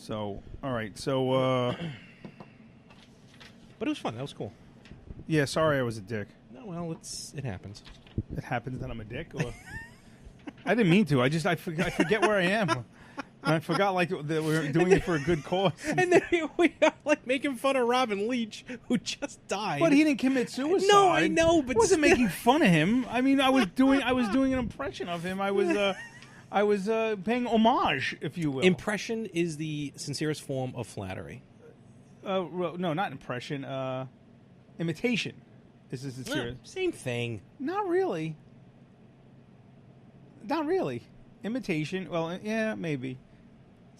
So, all right. So, But it was fun. That was cool. yeah, sorry I was a dick. No, well, it happens. It happens that I'm a dick? Or I didn't mean to. I forget where I am. And I forgot, like, that we were doing it for a good cause. And then we are, like, making fun of Robin Leach, who just died. But he didn't commit suicide. No, I know, but I wasn't making fun of him. I mean, I was doing an impression of him. I was paying homage, if you will. Impression is the sincerest form of flattery. No, not impression. Imitation is the sincere. Same thing. Not really. Not really. Imitation. Well, yeah, maybe.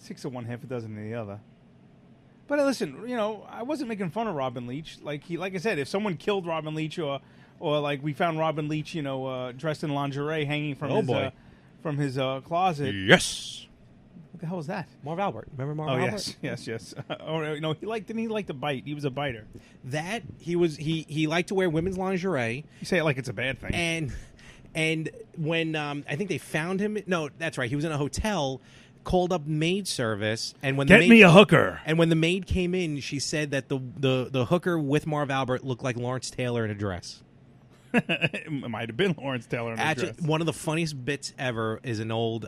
6 of one, half a dozen of the other. But listen, I wasn't making fun of Robin Leach. Like I said, if someone killed Robin Leach, or like we found Robin Leach, dressed in lingerie, hanging from his closet. Yes. What the hell was that? Marv Albert. Remember Marv Albert? Yes. No, didn't he like to bite? He was a biter. That he liked to wear women's lingerie. You say it like it's a bad thing. And when I think they found him, no, that's right. He was in a hotel, called up maid service, and when me a hooker. And when the maid came in, she said that the hooker with Marv Albert looked like Lawrence Taylor in a dress. It might have been Lawrence Taylor in a dress. One of the funniest bits ever is an old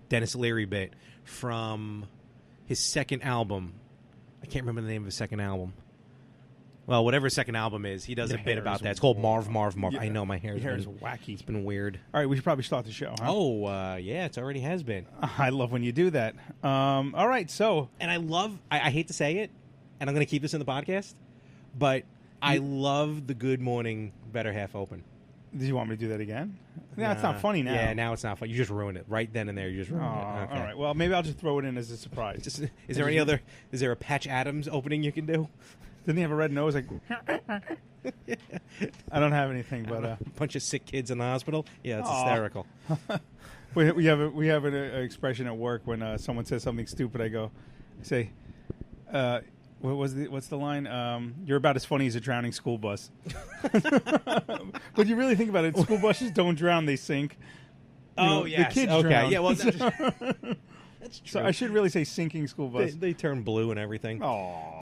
Dennis Leary bit from his second album. I can't remember the name of his second album. Well, whatever his second album is, he does a bit about that. It's called Marv. Yeah. I know my hair is wacky. It's been weird. All right, we should probably start the show, huh? Oh, yeah, it already has been. I love when you do that. All right, so. And I hate to say it, and I'm going to keep this in the podcast, but I love the Good Morning Better Half Open. Did you want me to do that again? No, it's not funny now. Yeah, now it's not funny. You just ruined it. Right then and there, you just ruined it. Okay. All right, well, maybe I'll just throw it in as a surprise. Is there a Patch Adams opening you can do? Didn't he have a red nose? Like, I don't have anything, but a bunch of sick kids in the hospital. Yeah, it's hysterical. we have an expression at work when someone says something stupid. I say, what's the line? You're about as funny as a drowning school bus. But you really think about it, school buses don't drown; they sink. Yes. The kids okay. drown. Yeah. Well, that's true. So I should really say sinking school bus. They turn blue and everything. Oh.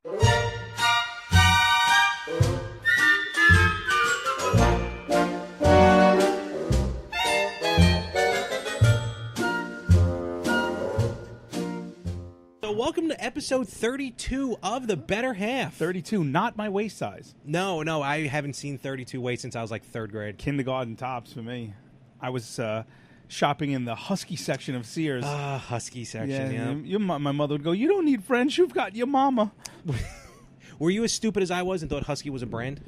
Welcome to episode 32 of The Better Half. 32, not my waist size. No, I haven't seen 32 waist since I was like third grade. Kindergarten tops for me. I was shopping in the Husky section of Sears. Husky section, yeah. My mother would go, "You don't need friends, you've got your mama." Were you as stupid as I was and thought Husky was a brand?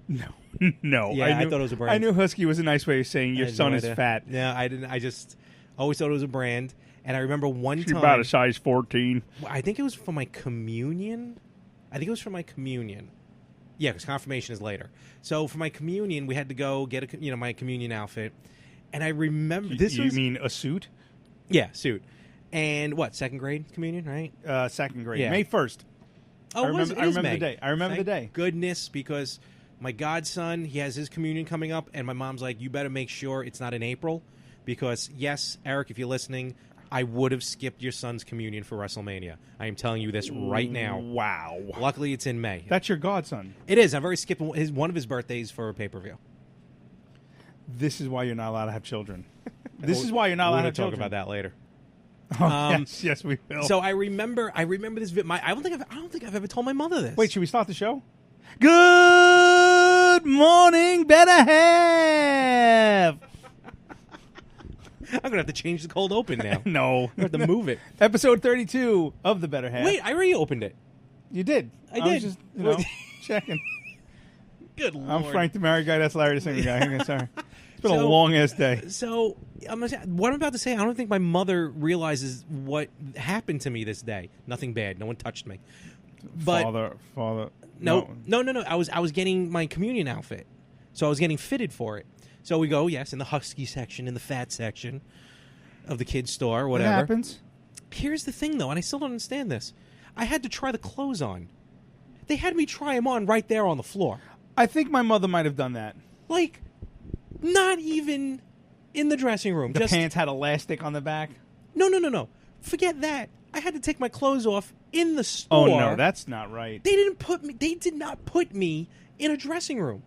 No. Yeah, I thought it was a brand. I knew Husky was a nice way of saying your son is fat. Yeah, I didn't. I just always thought it was a brand. And I remember one time... about a size 14. I think it was for my communion. Yeah, because confirmation is later. So for my communion, we had to go get my communion outfit. And I remember... You mean a suit? Yeah, suit. And what, second grade communion, right? Second grade. Yeah. May 1st. Oh, I remember the day. I remember the day. Goodness, because my godson, he has his communion coming up, and my mom's like, you better make sure it's not in April. Because, yes, Eric, if you're listening... I would have skipped your son's communion for WrestleMania. I am telling you this right now. Wow. Luckily, it's in May. That's your godson. It is. I've already skipped one of his birthdays for a pay-per-view. This is why you're not allowed to have children. This is why you're not allowed to have children. We'll talk about that later. Yes, we will. So I remember this. I don't think I've ever told my mother this. Wait, should we start the show? Good morning, Better Half. I'm going to have to change the cold open now. No. I have to move it. Episode 32 of The Better Half. Wait, I already opened it. You did. I did. Was just, checking. Good Lord. I'm Frank the Married Guy. That's Larry the Single Guy. Sorry. It's been a long-ass day. So, what I'm about to say, I don't think my mother realizes what happened to me this day. Nothing bad. No one touched me. But Father. No. I was getting my communion outfit. So I was getting fitted for it. So we go, yes, in the Husky section, in the fat section of the kids' store, whatever. What happens? Here's the thing, though, and I still don't understand this. I had to try the clothes on. They had me try them on right there on the floor. I think my mother might have done that. Like, not even in the dressing room. The pants had elastic on the back? No. Forget that. I had to take my clothes off in the store. Oh no, that's not right. They did not put me in a dressing room.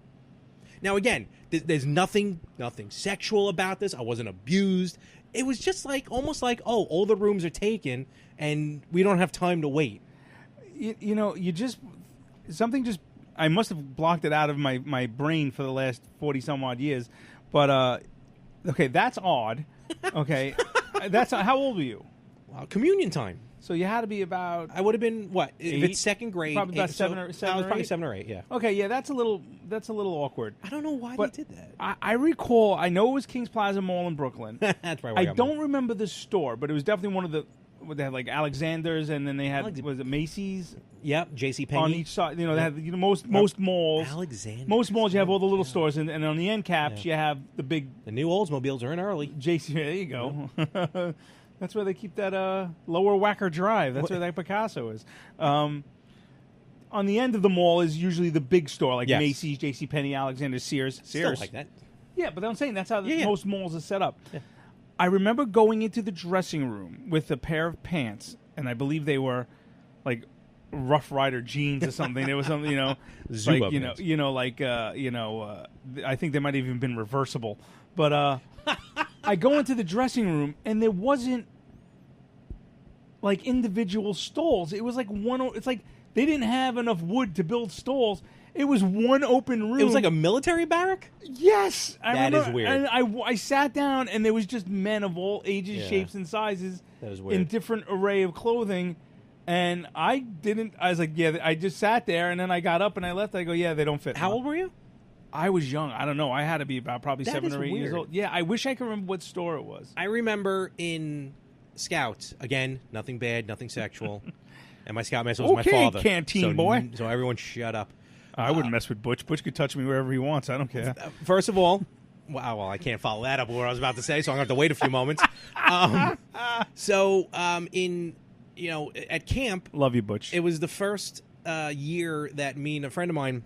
Now again, there's nothing sexual about this. I wasn't abused. It was just almost like, oh, all the rooms are taken and we don't have time to wait. You know, I must have blocked it out of my brain for the last 40 some odd years. But okay, that's odd. Okay. That's how old were you? Communion time. So you had to be about. I would have been what? If it's second grade, probably about 7 or I 8. was probably 7 or 8. Yeah. Okay, yeah, that's a little awkward. I don't know why But they did that. I recall. I know it was Kings Plaza Mall in Brooklyn. That's right. I don't remember the store, but it was definitely one of the. They had like Alexander's, and then they had was it Macy's? Yep, J.C. Penney on each side. You know, they have most malls. Alexander. Most malls, you have all the little stores, and on the end caps, you have the big. The new Oldsmobiles are in early. JC, there you go. That's where they keep that Lower Wacker Drive. That's where that Picasso is. On the end of the mall is usually the big store, like Macy's, J.C. Penney, Alexander, Sears. Still like that. Yeah, but I'm saying that's how most malls are set up. Yeah. I remember going into the dressing room with a pair of pants, and I believe they were like Rough Rider jeans or something. There was something, like I think they might have even been reversible. But I go into the dressing room, and there wasn't like individual stalls. It was like one. It's like they didn't have enough wood to build stalls. It was one open room. It was like a military barrack? Yes. That is weird. And I sat down, and there was just men of all ages, shapes, and sizes that is weird. in different array of clothing. And I was like, I just sat there, and then I got up and I left. I go, they don't fit. How old were you? I was young. I don't know. I had to be about probably that 7 or 8 weird. years old. Yeah, I wish I could remember what store it was. I remember in Scouts, again, nothing bad, nothing sexual. And my Scoutmaster was my father. Canteen boy. So everyone shut up. I wouldn't mess with Butch. Butch could touch me wherever he wants. I don't care. First of all, well, I can't follow that up with what I was about to say, so I'm going to have to wait a few moments. At camp, love you, Butch. It was the first year that me and a friend of mine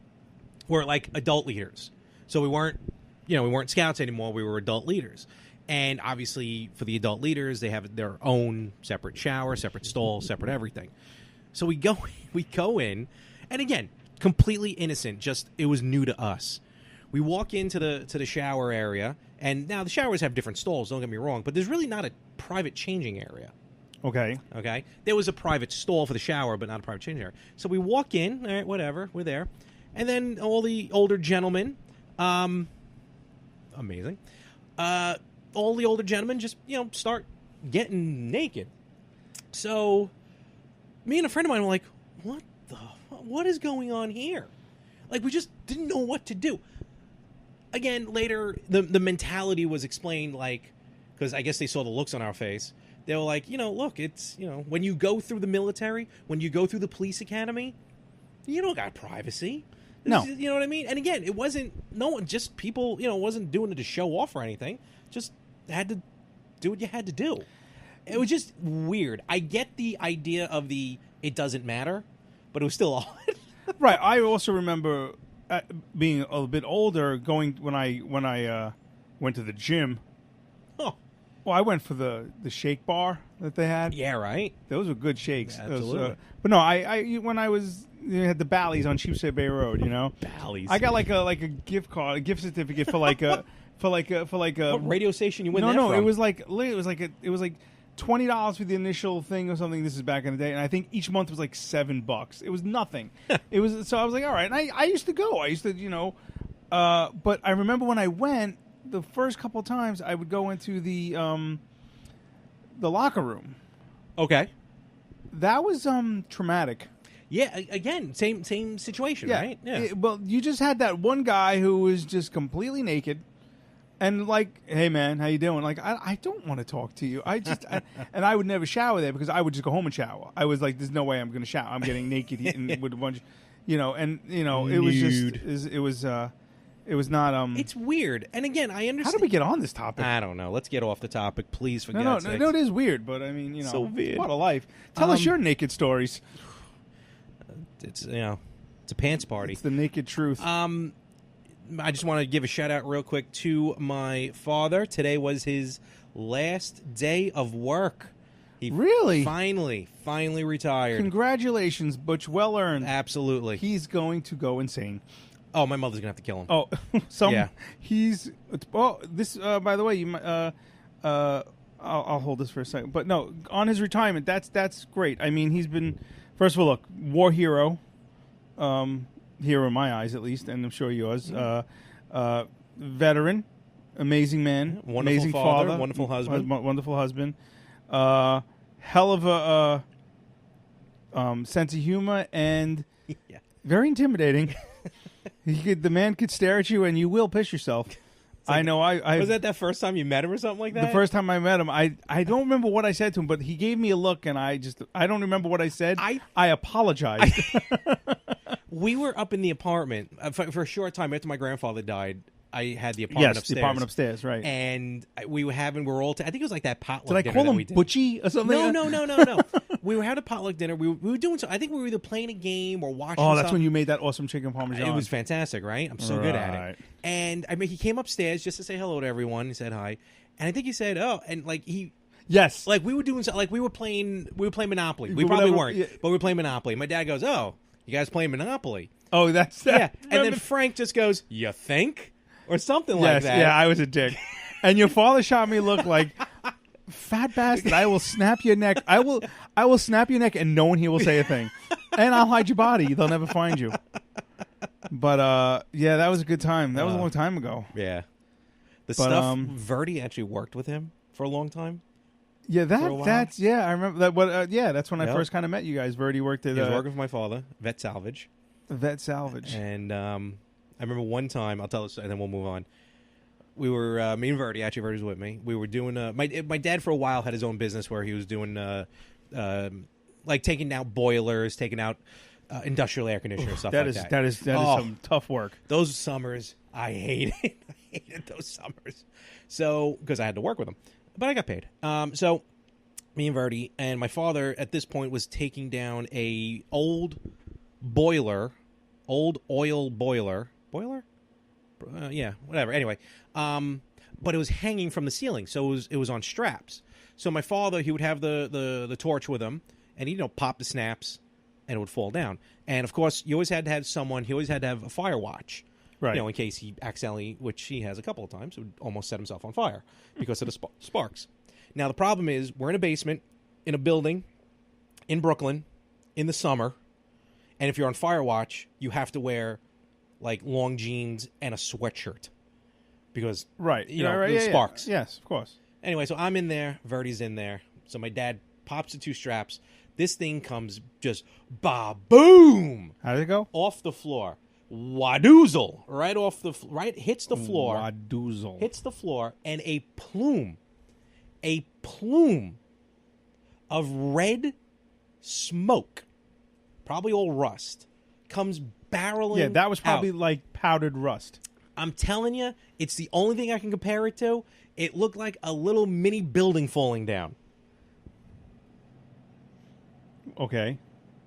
were like adult leaders. So we weren't scouts anymore. We were adult leaders. And obviously, for the adult leaders, they have their own separate shower, separate stall, separate everything. So we go in, and again, completely innocent. Just it was new to us. We walk into the shower area, and now the showers have different stalls. Don't get me wrong, but there's really not a private changing area. Okay. There was a private stall for the shower, but not a private changing area. So we walk in. All right, whatever. We're there, and then all the older gentlemen, amazing. All the older gentlemen just start getting naked. So me and a friend of mine were like, what is going on here? Like, we just didn't know what to do. Again, later, the mentality was explained, like, because I guess they saw the looks on our face. They were like, look, it's, when you go through the military, when you go through the police academy, you don't got privacy. No. You know what I mean? And again, it wasn't, just people, wasn't doing it to show off or anything. Just had to do what you had to do. It was just weird. I get the idea of it doesn't matter, but it was still odd. Right. I also remember being a bit older, going when I went to the gym. Oh. Well, I went for the shake bar that they had. Yeah, right. Those were good shakes. Yeah, absolutely. But no, I when I was had the Bally's on Sheepshead Bay Road, Bally's. I got like a gift card, a gift certificate for like a what radio station you went there from? from? it was like $20 for the initial thing or something. This is back in the day, and I think each month was like $7. It was nothing. It was so I was like, all right. And I used to go. I used to but I remember when I went the first couple of times, I would go into the locker room. Okay, that was traumatic. Yeah, again, same situation, right? Yeah. Well, you just had that one guy who was just completely naked. And like, hey man, how you doing? Like, I don't want to talk to you. And I would never shower there because I would just go home and shower. I was like, there's no way I'm going to shower. I'm getting naked with a bunch, it was just, it was not. It's weird. And again, I understand. How did we get on this topic? I don't know. Let's get off the topic, please. For God's sake. No, it is weird, but I mean, so weird. Part of life. Tell us your naked stories. It's it's a pants party. It's the naked truth. I just want to give a shout out real quick to my father. Today was his last day of work. He Really? finally retired. Congratulations, Butch. Well earned. Absolutely. He's going to go insane. Oh, my mother's gonna have to kill him. Oh, Yeah. He's. Oh, this. By the way, you might. I'll hold this for a second. But no, on his retirement, that's great. I mean, he's been, first of all, look, war hero, hero in my eyes at least, and I'm sure yours. Veteran, amazing man, Wonderful amazing father, wonderful husband, wonderful husband. Hell of a sense of humor and Yeah. very intimidating. The man could stare at you and you will piss yourself. I know. I was that first time you met him or something like that? The first time I met him, I don't remember what I said to him, but he gave me a look, and I don't remember what I said. I apologized. We were up in the apartment for a short time after my grandfather died. I had the apartment upstairs. The apartment upstairs, right? And we were all. I think it was like that potluck. Did I dinner call that him we did. Butchie or something? No. We were having a potluck dinner. We were doing. I think we were either playing a game or watching. Oh, that's when you made that awesome chicken parmesan. It was fantastic, right? I'm so good at it. And I mean, he came upstairs just to say hello to everyone. He said hi, and I think he said, "Oh," and like he. Yes. Like we were doing, like we were playing Monopoly. We probably weren't, but we were playing Monopoly. My dad goes, "Oh, you guys playing Monopoly?" Oh, that's that. Yeah. And then Frank just goes, "You think?" Or something like that. Yeah, I was a dick. And your father shot me a look like, fat bastard, I will snap your neck. I will snap your neck and no one here will say a thing. And I'll hide your body. They'll never find you. But, yeah, that was a good time. That was a long time ago. Yeah. Verdi actually worked with him for a long time. Yeah, that's, I remember that. But, that's when I first kind of met you guys. Verdi worked at... He was working for my father, Vet Salvage. And, I remember one time, I'll tell this, and then we'll move on. We were, me and Verdi was with me. We were doing, my dad for a while had his own business where he was doing, like taking out boilers, taking out industrial air conditioners, stuff like that. That is some tough work. Those summers, I hated. I hated those summers. So, because I had to work with them. But I got paid. So, me and Verdi, and my father at this point was taking down a old oil boiler. Boiler? Yeah, whatever. Anyway, but it was hanging from the ceiling, so it was on straps. So my father, he would have the torch with him, and he'd pop the snaps, and it would fall down. And of course, you always had to have someone. He always had to have a fire watch, right? In case he accidentally, which he has a couple of times, would almost set himself on fire because of the sparks. Now the problem is, we're in a basement in a building in Brooklyn in the summer, and if you're on fire watch, you have to wear like long jeans and a sweatshirt because the sparks. Yeah. Yes, of course. Anyway, so I'm in there, Verdi's in there. So my dad pops the two straps. This thing comes just ba-boom. How did it go? Off the floor. Wadoozle. Hits the floor. Wadoozle. Hits the floor, and a plume of red smoke, probably all rust, comes barreling. Yeah, that was probably out. like powdered rust. I'm telling you, it's the only thing I can compare it to. It looked like a little mini building falling down. Okay.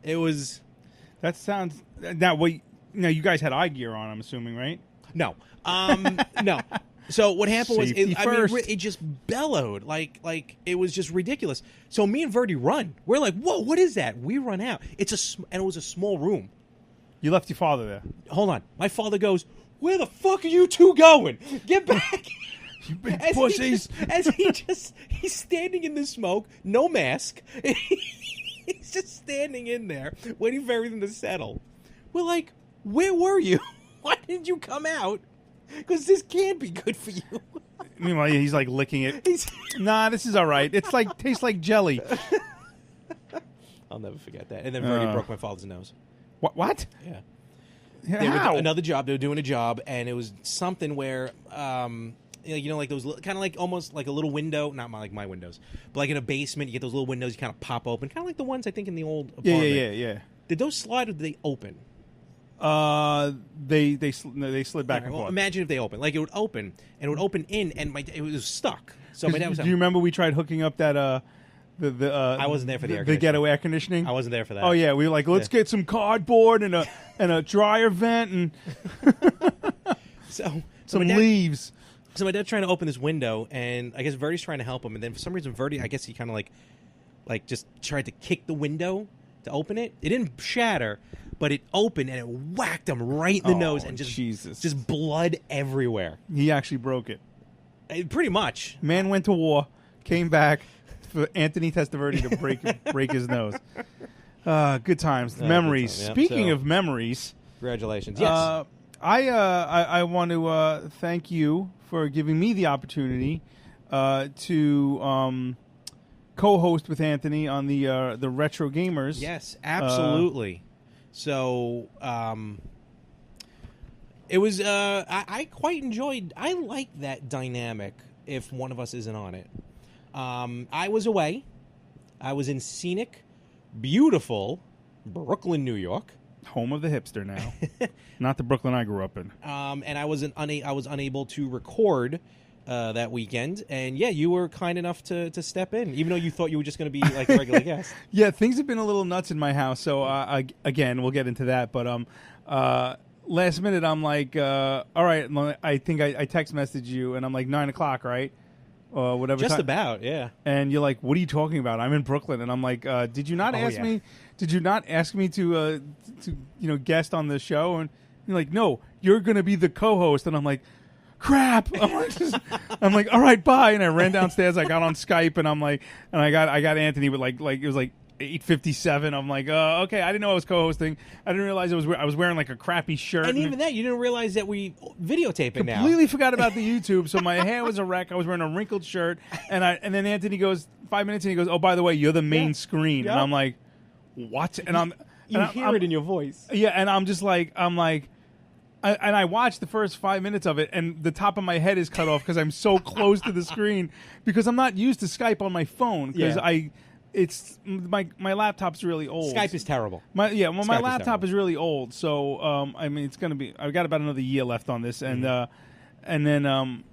It was... That sounds... Now, you guys had eye gear on, I'm assuming, right? No. No. So what happened was, it just bellowed. Like it was just ridiculous. So me and Verdi run. We're like, whoa, what is that? We run out. And it was a small room. You left your father there. Hold on. My father goes, where the fuck are you two going? Get back. You big pussies. He's standing in the smoke, no mask. He's just standing in there, waiting for everything to settle. We're like, where were you? Why didn't you come out? Because this can't be good for you. Meanwhile, he's like licking it. Nah, this is all right. It's like tastes like jelly. I'll never forget that. And then Verdi broke my father's nose. What? Yeah. How? Another job. They were doing a job, and it was something where, like those kind of like almost like a little window, not like my windows, but like in a basement, you get those little windows you kind of pop open, kind of like the ones I think in the old apartment. Yeah. Did those slide or did they open? They slid back and forth. Imagine if they open. Like it would open, and it would open in, and it was stuck. So my dad was. Do you remember we tried hooking up that I wasn't there for the ghetto air conditioning. I wasn't there for that. Oh yeah, we were like, let's get some cardboard and a dryer vent and some leaves. So my dad's trying to open this window, and I guess Verdi's trying to help him, and then for some reason Verdi, I guess he kind of like like just tried to kick the window to open it. It didn't shatter, but it opened and it whacked him right in the nose and just blood everywhere. He actually broke it. Pretty much. Man went to war, came back for Anthony Testaverde to break his nose. Good times, memories. Good time, Speaking of memories, congratulations. Yes, I want to thank you for giving me the opportunity to co-host with Anthony on the Retro Gamers. Yes, absolutely. So it was. I quite enjoyed. I like that dynamic. If one of us isn't on it, I was away. I was in scenic, beautiful Brooklyn, New York. Home of the hipster now, not the Brooklyn I grew up in. And I was unable to record that weekend. And yeah, you were kind enough to step in, even though you thought you were just going to be like a regular guest. Yeah, things have been a little nuts in my house. So again, we'll get into that. But last minute, I'm like, all right. I think I text messaged you, and I'm like 9 o'clock, right? Whatever. Just time. about, yeah. And you're like, "What are you talking about? I'm in Brooklyn." And I'm like, "Did you not ask me? Did you not ask me to guest on the show?" And you're like, "No, you're going to be the co-host." And I'm like, "Crap!" I'm like, "All right, bye." And I ran downstairs. I got on Skype, and I'm like, and I got Anthony, but like it was like 8:57. I'm like, okay. I didn't know I was co-hosting. I didn't realize I was wearing like a crappy shirt. And even that, you didn't realize that we videotape it now. Completely forgot about the YouTube. So my hair was a wreck. I was wearing a wrinkled shirt, and then Anthony goes 5 minutes, and he goes, "Oh, by the way, you're the main screen." Yep. And I'm like, "What?" And I'm hear it in your voice. Yeah, and I'm just like, I watched the first 5 minutes of it, and the top of my head is cut off because I'm so close to the screen because I'm not used to Skype on my phone because It's my laptop's really old. Skype is terrible. My laptop is really old, so I mean it's gonna be. I've got about another year left on this, and then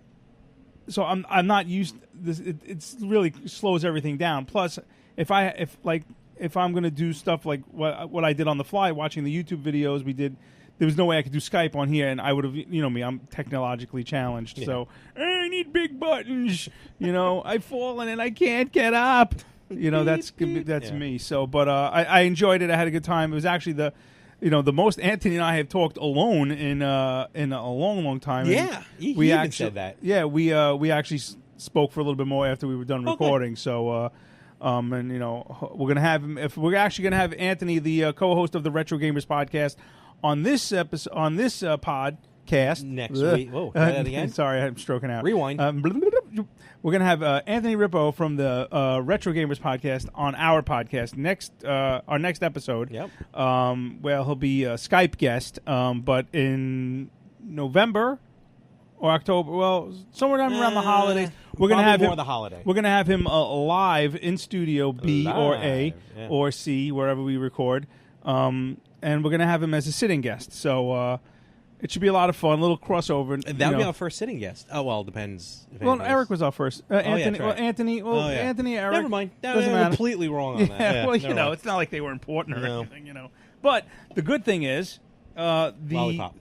so I'm not used. This it's really slows everything down. Plus, if I'm gonna do stuff like what I did on the fly, watching the YouTube videos we did. There was no way I could do Skype on here, and I would have, me, I'm technologically challenged, so I need big buttons. I've fallen and I can't get up. That's me. So, but I enjoyed it. I had a good time. It was actually the most Anthony and I have talked alone in a long time. Yeah, we even said that. Yeah, we actually spoke for a little bit more after we were done recording. So, we're gonna have him. If we're actually gonna have Anthony, the co-host of the Retro Gamers podcast, on this episode, on this podcast next week. Whoa, try that again. Sorry, I'm stroking out. Rewind. We're gonna have Anthony Rippo from the Retro Gamers podcast on our podcast our next episode. Yep. Well, he'll be a Skype guest, but in November or October, well, somewhere around the holidays, we're gonna have him. The holiday. We're gonna have him live in studio B or A or C, wherever we record. And we're going to have him as a sitting guest. So it should be a lot of fun, a little crossover. That would be our first sitting guest. Oh, well, it depends. Well, Eric was our first. Anthony, right. Anthony, Eric. Never mind. Doesn't matter. Completely wrong on that. Yeah, well, it's not like they were important or anything, But the good thing is Lollipop.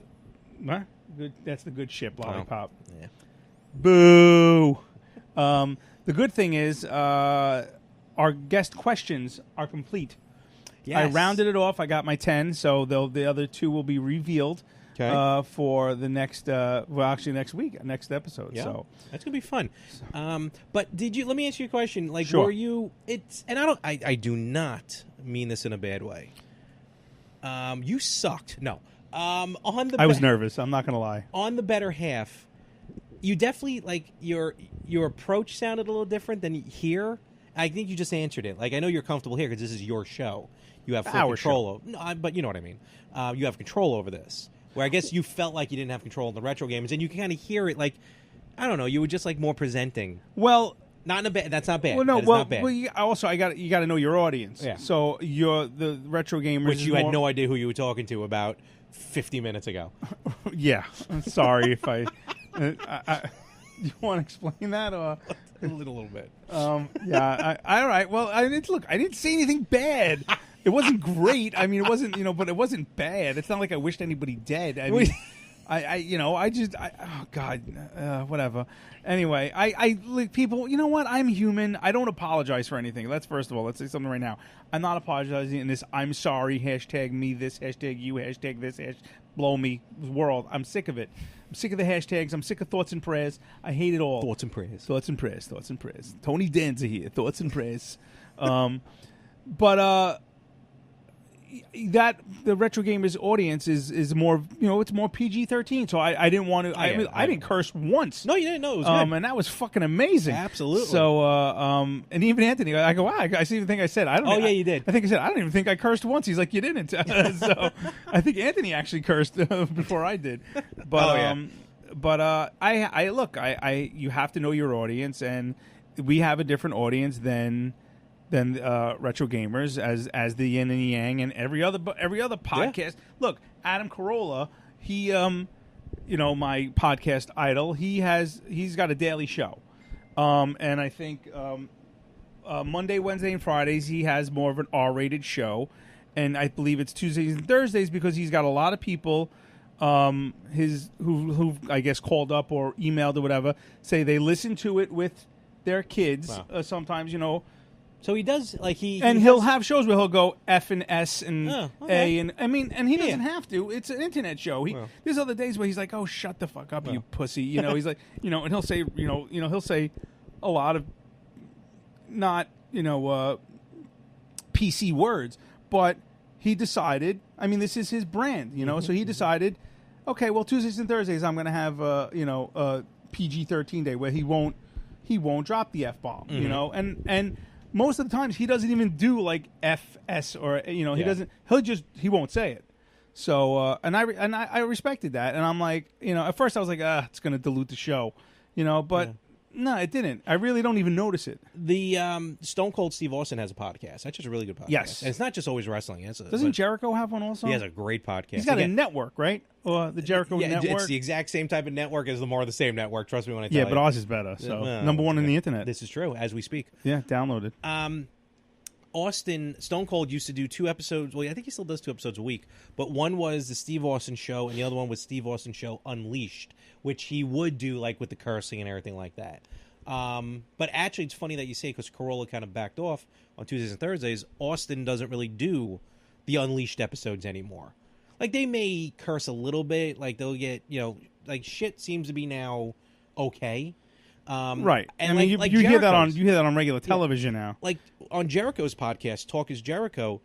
What? Good. That's the good ship, Lollipop. Oh. Yeah. Boo. The good thing is our guest questions are complete. Yes. I rounded it off. I got my 10, so the other 2 will be revealed for the next, next week, next episode. Yeah. So that's gonna be fun. But let me ask you a question? Like, sure. were you? I do not mean this in a bad way. You sucked. No. I was nervous. I'm not gonna lie. On the better half, you definitely your approach sounded a little different than here. I think you just answered it. Like, I know you're comfortable here because this is your show. You have full control over. No, but you know what I mean. You have control over this. Where I guess you felt like you didn't have control in the retro games, and you can kind of hear it. Like, I don't know. You were just more presenting. Well, not in a bad. That's not bad. Well, no. That is not bad. Well, you got to know your audience. Yeah. So you're the retro gamers, which you had no idea who you were talking to about 50 minutes ago. Yeah. I'm sorry if I. You want to explain that or a little bit? Yeah. All right. Well, I didn't say anything bad. It wasn't great. I mean, it wasn't, but it wasn't bad. It's not like I wished anybody dead. I mean, Oh God, whatever. Anyway, I like people. You know what? I'm human. I don't apologize for anything. Let's say something right now. I'm not apologizing in this. I'm sorry. Hashtag me this. Hashtag you. Hashtag this. Blow me world. I'm sick of it. I'm sick of the hashtags. I'm sick of thoughts and prayers. I hate it all. Thoughts and prayers. Thoughts and prayers. Thoughts and prayers. Tony Danza here. Thoughts and prayers. But that the Retro Gamers audience is more, it's more PG-13. So I didn't want to. I didn't curse once. No, you didn't. No, it was good. And that was fucking amazing. Absolutely. So and even Anthony, I go, wow, I even think I said I don't. Oh yeah, you did. I think I said I don't even think I cursed once. He's like, you didn't. So I think Anthony actually cursed before I did. But I look, you have to know your audience, and we have a different audience than Retro Gamers as the yin and the yang and every other podcast. Yeah. Look, Adam Carolla, he my podcast idol, he's got a daily show. And I think Monday, Wednesday, and Fridays he has more of an R-rated show, and I believe it's Tuesdays and Thursdays because he's got a lot of people who I guess called up or emailed or whatever, say they listen to it with their kids. Wow. Sometimes, So he does he'll have shows where he'll go F and S and A and and he doesn't have to. It's an internet show. There's other days where he's like, "Oh, shut the fuck up, you pussy." He's like, and he'll say, he'll say a lot of not PC words, but he decided. I mean, this is his brand, So he decided, okay, well, Tuesdays and Thursdays I'm going to have a PG-13 day where he won't drop the F-bomb, and most of the times he doesn't even do like FS or he doesn't. He won't say it. So and I respected that, and I'm like, at first I was like, it's going to dilute the show, but no, it didn't. I really don't even notice it. The Stone Cold Steve Austin has a podcast. That's just a really good podcast. Yes, and it's not just always wrestling. Doesn't Jericho have one also? He has a great podcast. He's got a network, right? The Jericho Network. It's the exact same type of network as the More of the Same network. Trust me when I tell you. Yeah, but ours is better. So number one in the internet. This is true as we speak. Yeah, download it. Austin, Stone Cold used to do 2 episodes. Well, I think he still does 2 episodes a week. But one was the Steve Austin Show, and the other one was Steve Austin Show Unleashed, which he would do like with the cursing and everything like that. But actually, it's funny that you say because Carolla kind of backed off on Tuesdays and Thursdays. Austin doesn't really do the Unleashed episodes anymore. Like, they may curse a little bit. Like, they'll get, like, shit seems to be now okay. Right. And you hear that on regular television now. Like, on Jericho's podcast, Talk is Jericho,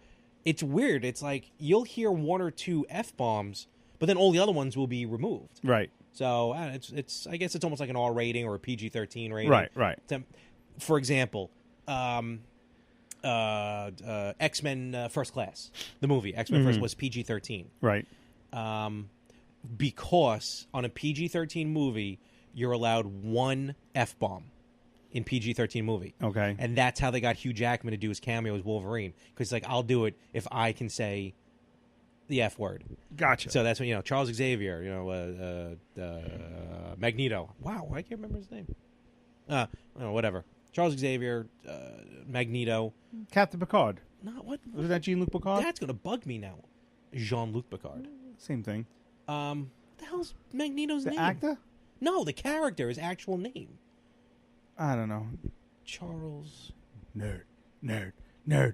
it's weird. It's like you'll hear 1 or 2 F-bombs, but then all the other ones will be removed. Right. So it's I guess it's almost like an R rating or a PG-13 rating. Right. For example, X-Men First Class, the movie X-Men First was PG-13. Right. Because on a PG-13 movie, you're allowed 1 F-bomb in PG-13 movie. Okay. And that's how they got Hugh Jackman to do his cameo as Wolverine, because he's like, I'll do it if I can say the F word. Gotcha. So that's when, Charles Xavier, Magneto. Wow, I can't remember his name. Whatever. Charles Xavier, Magneto. Captain Picard. No, what? Was that Jean-Luc Picard? That's going to bug me now. Jean-Luc Picard. Same thing. What the hell's Magneto's name? The actor? No, the character, his actual name. I don't know. Charles. Nerd. Oh,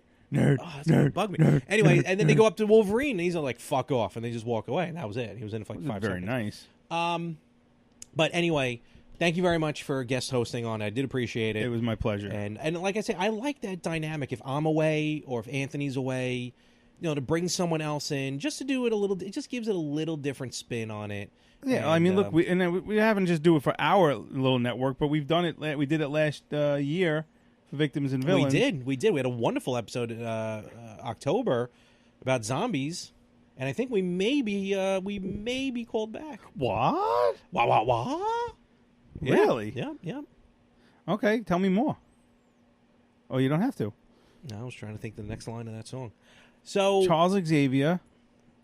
that's going to bug me. Nerd, anyway, nerd, and then they go up to Wolverine, and he's like, fuck off, and they just walk away, and that was it. He was in it for like 5 Very seconds. nice. But anyway, thank you very much for guest hosting on. I did appreciate it. It was my pleasure. And like I say, I like that dynamic. If I'm away or if Anthony's away, to bring someone else in, just to do it a little, it just gives it a little different spin on it. Yeah, and, I mean, look, we haven't just do it for our little network, but we've done it. We did it last year for Victims and Villains. We did. We had a wonderful episode in October about zombies, and I think we may be called back. What? What? Really? Yeah. Okay, tell me more. Oh, you don't have to. No, I was trying to think the next line of that song. So Charles Xavier.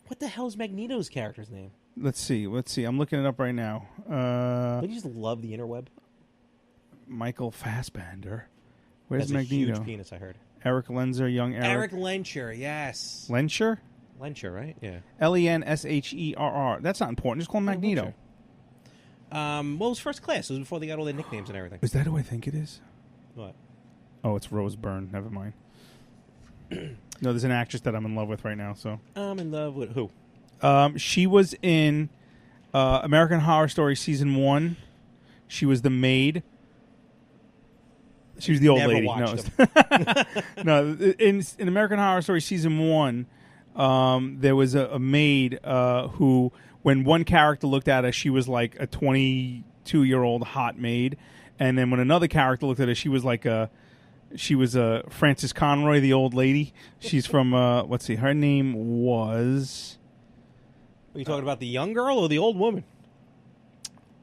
What the hell is Magneto's character's name? Let's see. I'm looking it up right now. Don't you just love the interweb? Michael Fassbender. Where's That's Magneto? A huge penis, I heard. Eric Lenzer, young Eric. Eric Lencher, yes. Lencher? Lencher, right? Yeah. Lensherr. That's not important. Just call him Magneto. Well, it was First Class. It was before they got all their nicknames and everything. Is that who I think it is? What? Oh, it's Rose Byrne. Never mind. No, there's an actress that I'm in love with right now. So I'm in love with who? She was in American Horror Story season 1. She was the maid. She was the old Never lady. watched No, in American Horror Story season 1, there was a maid who, when one character looked at her, she was like a 22-year-old hot maid, and then when another character looked at her, she was like Frances Conroy, the old lady. She's from let's see, her name was. Are you talking about the young girl or the old woman?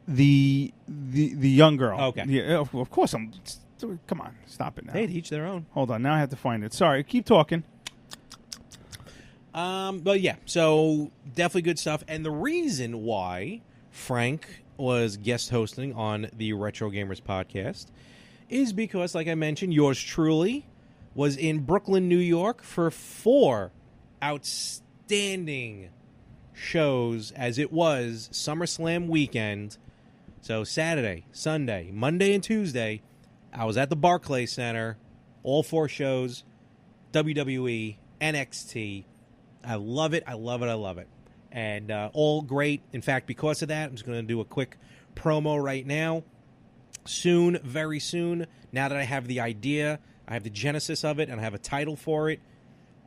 The young girl. Okay. Yeah, of course I'm. Come on, stop it now. Hey, to each their own. Hold on, now I have to find it. Sorry, keep talking. But yeah, so definitely good stuff. And the reason why Frank was guest hosting on the Retro Gamers podcast is because, like I mentioned, yours truly was in Brooklyn, New York for 4 outstanding shows, as it was SummerSlam weekend. So Saturday, Sunday, Monday, and Tuesday, I was at the Barclays Center, all 4 shows, WWE, NXT. I love it, I love it, I love it. And all great. In fact, because of that, I'm just going to do a quick promo right now. Soon, very soon, now that I have the idea, I have the genesis of it, and I have a title for it,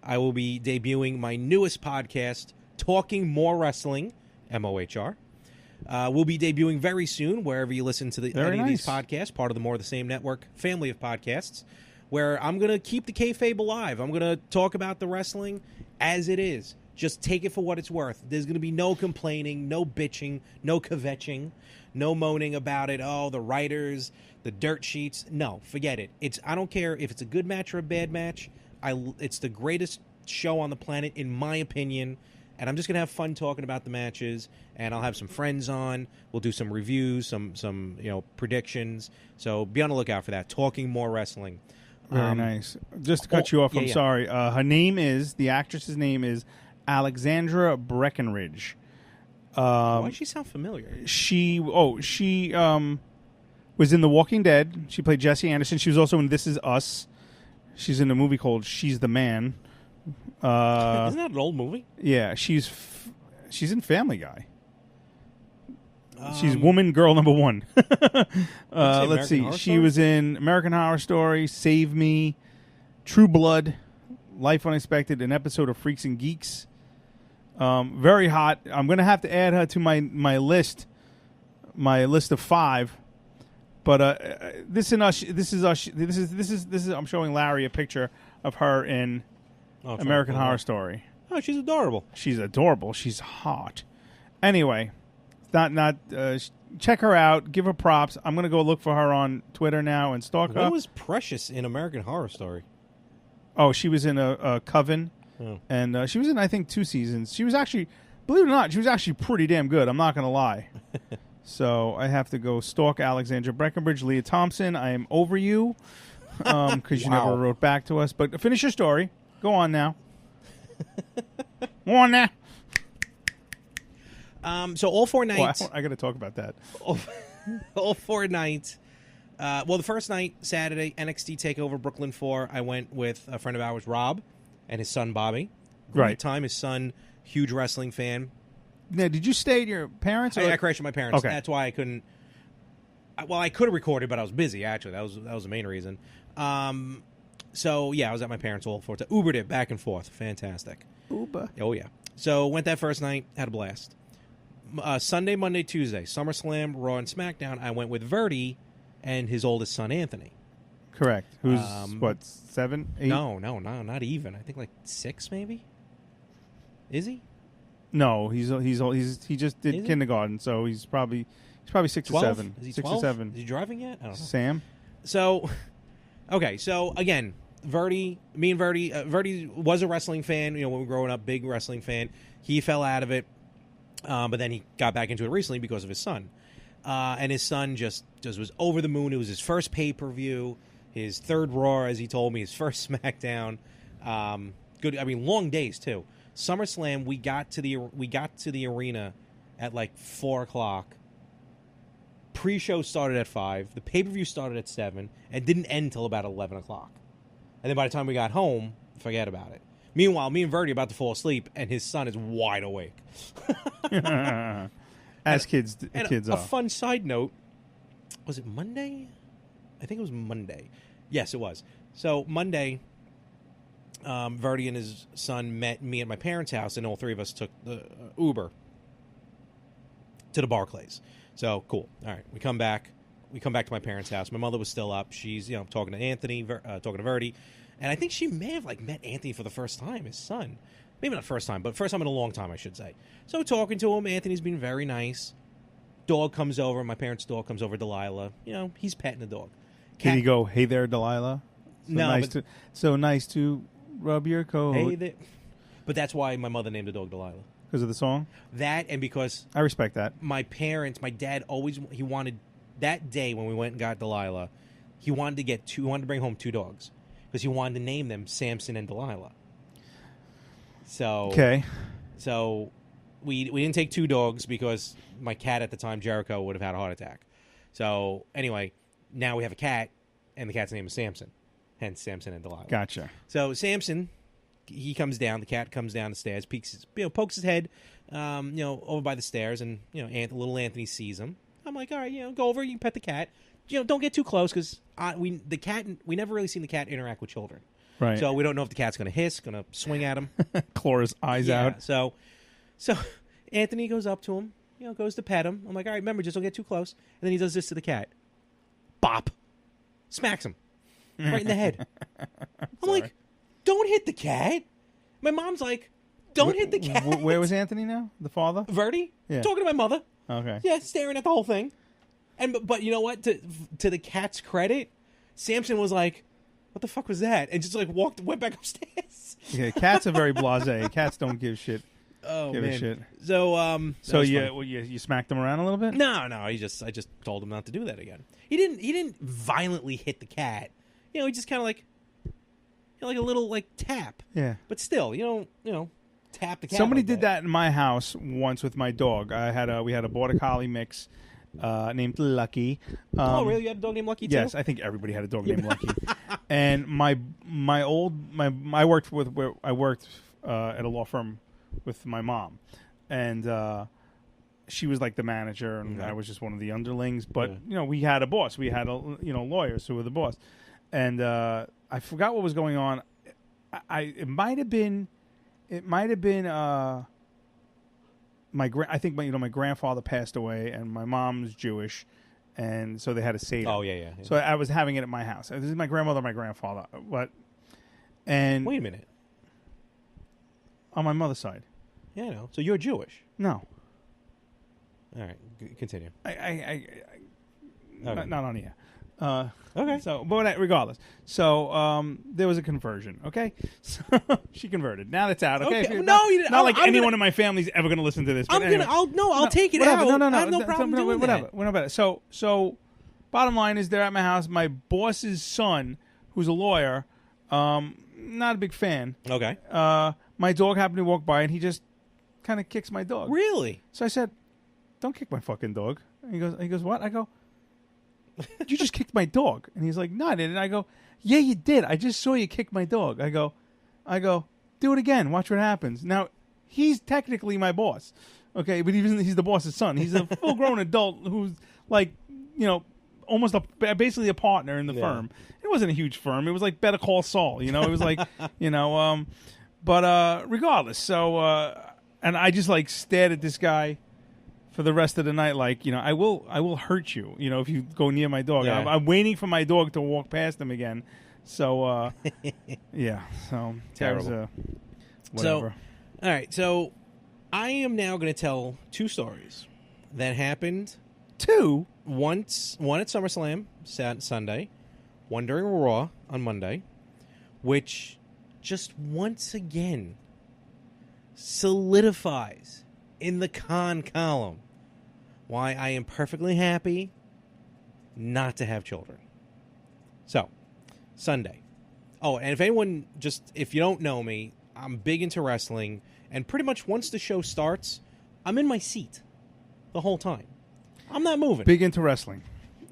I will be debuting my newest podcast, Talking More Wrestling, MOHR. We'll be debuting very soon, wherever you listen to any of these podcasts, part of the More of the Same Network family of podcasts, where I'm going to keep the kayfabe alive. I'm going to talk about the wrestling as it is. Just take it for what it's worth. There's going to be no complaining, no bitching, no kvetching, no moaning about it. Oh, the writers, the dirt sheets. No, forget it. I don't care if it's a good match or a bad match. It's the greatest show on the planet, in my opinion. And I'm just going to have fun talking about the matches, and I'll have some friends on. We'll do some reviews, some predictions. So be on the lookout for that. Talking More Wrestling. Very nice. Just to cut you off, I'm sorry. The actress's name is Alexandra Breckenridge. Why does she sound familiar? She was in The Walking Dead. She played Jesse Anderson. She was also in This Is Us. She's in a movie called She's the Man. Isn't that an old movie? Yeah, she's in Family Guy. She's woman girl number 1. Let's see. She was in American Horror Story, Save Me, True Blood, Life Unexpected, an episode of Freaks and Geeks. Very hot. I'm going to have to add her to my list of 5. But this is I'm showing Larry a picture of her in American Horror Story. Oh, she's adorable. She's adorable. She's hot. Anyway, check her out. Give her props. I'm going to go look for her on Twitter now and stalk her. What was Precious in American Horror Story? Oh, she was in a Coven. Oh. And she was in, I think, 2 seasons. She was actually, believe it or not, she was actually pretty damn good. I'm not going to lie. So I have to go stalk Alexandra Breckenridge. Leah Thompson, I am over you because you never wrote back to us. But finish your story. Go on now. Go on now. So all 4 nights. I got to talk about that. All 4 nights. Well, the first night, Saturday, NXT TakeOver Brooklyn 4, I went with a friend of ours, Rob, and his son, Bobby. Right. Time, his son, huge wrestling fan. Now, did you stay at your parents'? I crashed with my parents. Okay. That's why I couldn't. Well, I could have recorded, but I was busy, actually. That was the main reason. So, yeah, I was at my parents' all 4 times. Ubered it back and forth. Fantastic. Uber. Oh, yeah. So, went that first night, had a blast. Sunday, Monday, Tuesday, SummerSlam, Raw, and SmackDown, I went with Verdi and his oldest son, Anthony. Correct. Who's, 7, 8? No, not even. I think like 6, maybe? Is he? No, he just did kindergarten, so he's probably 6 12? or 7. Is he 6 12? or 7. Is he driving yet? I don't know. Sam? So, okay, so again, Verdi was a wrestling fan, when we were growing up, big wrestling fan. He fell out of it, but then he got back into it recently because of his son. And his son just was over the moon. It was his first pay-per-view, his third Raw, as he told me, his first SmackDown. Good, long days, too. SummerSlam, we got to the arena at like 4:00. Pre-show started at 5. The pay-per-view started at 7 and didn't end till about 11:00. And then by the time we got home, forget about it. Meanwhile, me and Verdi about to fall asleep, and his son is wide awake. As kids a are. fun side note, was it Monday? I think it was Monday. Yes, it was. So Monday, Verdi and his son met me at my parents' house, and all three of us took the Uber to the Barclays. So cool. All right, we come back to my parents' house. My mother was still up. She's talking to Anthony, talking to Verdi, and I think she may have met Anthony for the first time, his son. Maybe not first time, but first time in a long time, I should say. So talking to him, Anthony's been very nice. Dog comes over. My parents' dog comes over, Delilah. He's petting the dog. Did he go, "Hey there, Delilah"? So nice to rub your coat. Hey there. But that's why my mother named the dog Delilah. Because of the song? That, and because I respect that. My dad he wanted, that day when we went and got Delilah, he wanted to bring home 2 dogs. Because he wanted to name them Samson and Delilah. So okay. So we didn't take 2 dogs because my cat at the time, Jericho, would have had a heart attack. So anyway, now we have a cat, and the cat's name is Samson. Hence Samson and Delilah. Gotcha. So Samson, he comes down. The cat comes down the stairs, pokes his head, over by the stairs, and little Anthony sees him. I'm like, all right, go over. You can pet the cat. Don't get too close because we never really seen the cat interact with children. Right. So we don't know if the cat's going to hiss, going to swing at him, claw his eyes out. So Anthony goes up to him, goes to pet him. I'm like, all right, remember, just don't get too close. And then he does this to the cat. Bop. Smacks him right in the head. I'm like, don't hit the cat. My mom's like, don't hit the cat. Where was Anthony now? The father? Verdi? Yeah. Talking to my mother. Okay. Yeah, staring at the whole thing. But you know what? To the cat's credit, Samson was like, what the fuck was that? And just went back upstairs. Yeah, cats are very blasé. Cats don't give shit. Oh, give man. a shit. So you smacked him around a little bit? No. I just told him not to do that again. He didn't violently hit the cat. He just kind of like a little tap. Yeah. But still, you don't tap the cat. Somebody did that in my house once with my dog. We had a border collie mix named Lucky. Oh, really? You had a dog named Lucky too? Yes, I think everybody had a dog named Lucky. And I worked at a law firm with my mom, and she was like the manager, and I was just one of the underlings. But we had a boss. We had lawyers who were the boss, and I forgot what was going on. It might have been I think my grandfather passed away, and my mom's Jewish, and so they had a seder. Oh yeah. So I was having it at my house. This is my grandmother, my grandfather. And wait a minute. On my mother's side. Yeah, I know. So you're Jewish? No. All right, continue. Okay. Not on here. Okay. So, but regardless, so there was a conversion. Okay, so she converted. Now that's out. Okay. No, you didn't. Not like anyone in my family's ever going to listen to this. I'll take it out. No. I have no problem doing that. Whatever. So, bottom line is, they're at my house. My boss's son, who's a lawyer, not a big fan. Okay. My dog happened to walk by, and he just kind of kicks my dog. Really? So I said, "Don't kick my fucking dog." And he goes, "What?" I go, "You just kicked my dog." And he's like, "No, I didn't." I go, "Yeah, you did. I just saw you kick my dog." I go, "Do it again. Watch what happens." Now, he's technically my boss, okay, but he's the boss's son. He's a full-grown adult who's almost basically a partner in the firm. It wasn't a huge firm. It was like Better Call Saul. It was like, But regardless, so and I just stared at this guy for the rest of the night, I will hurt you, if you go near my dog. Yeah. I'm waiting for my dog to walk past him again. So, yeah. So terrible. Whatever. All right. So I am now going to tell 2 stories that happened. 2? One at SummerSlam Sunday, one during Raw on Monday, which just once again solidifies in the con column why I am perfectly happy not to have children. So, Sunday. Oh, and if you don't know me, I'm big into wrestling, and pretty much once the show starts, I'm in my seat the whole time. I'm not moving. Big into wrestling.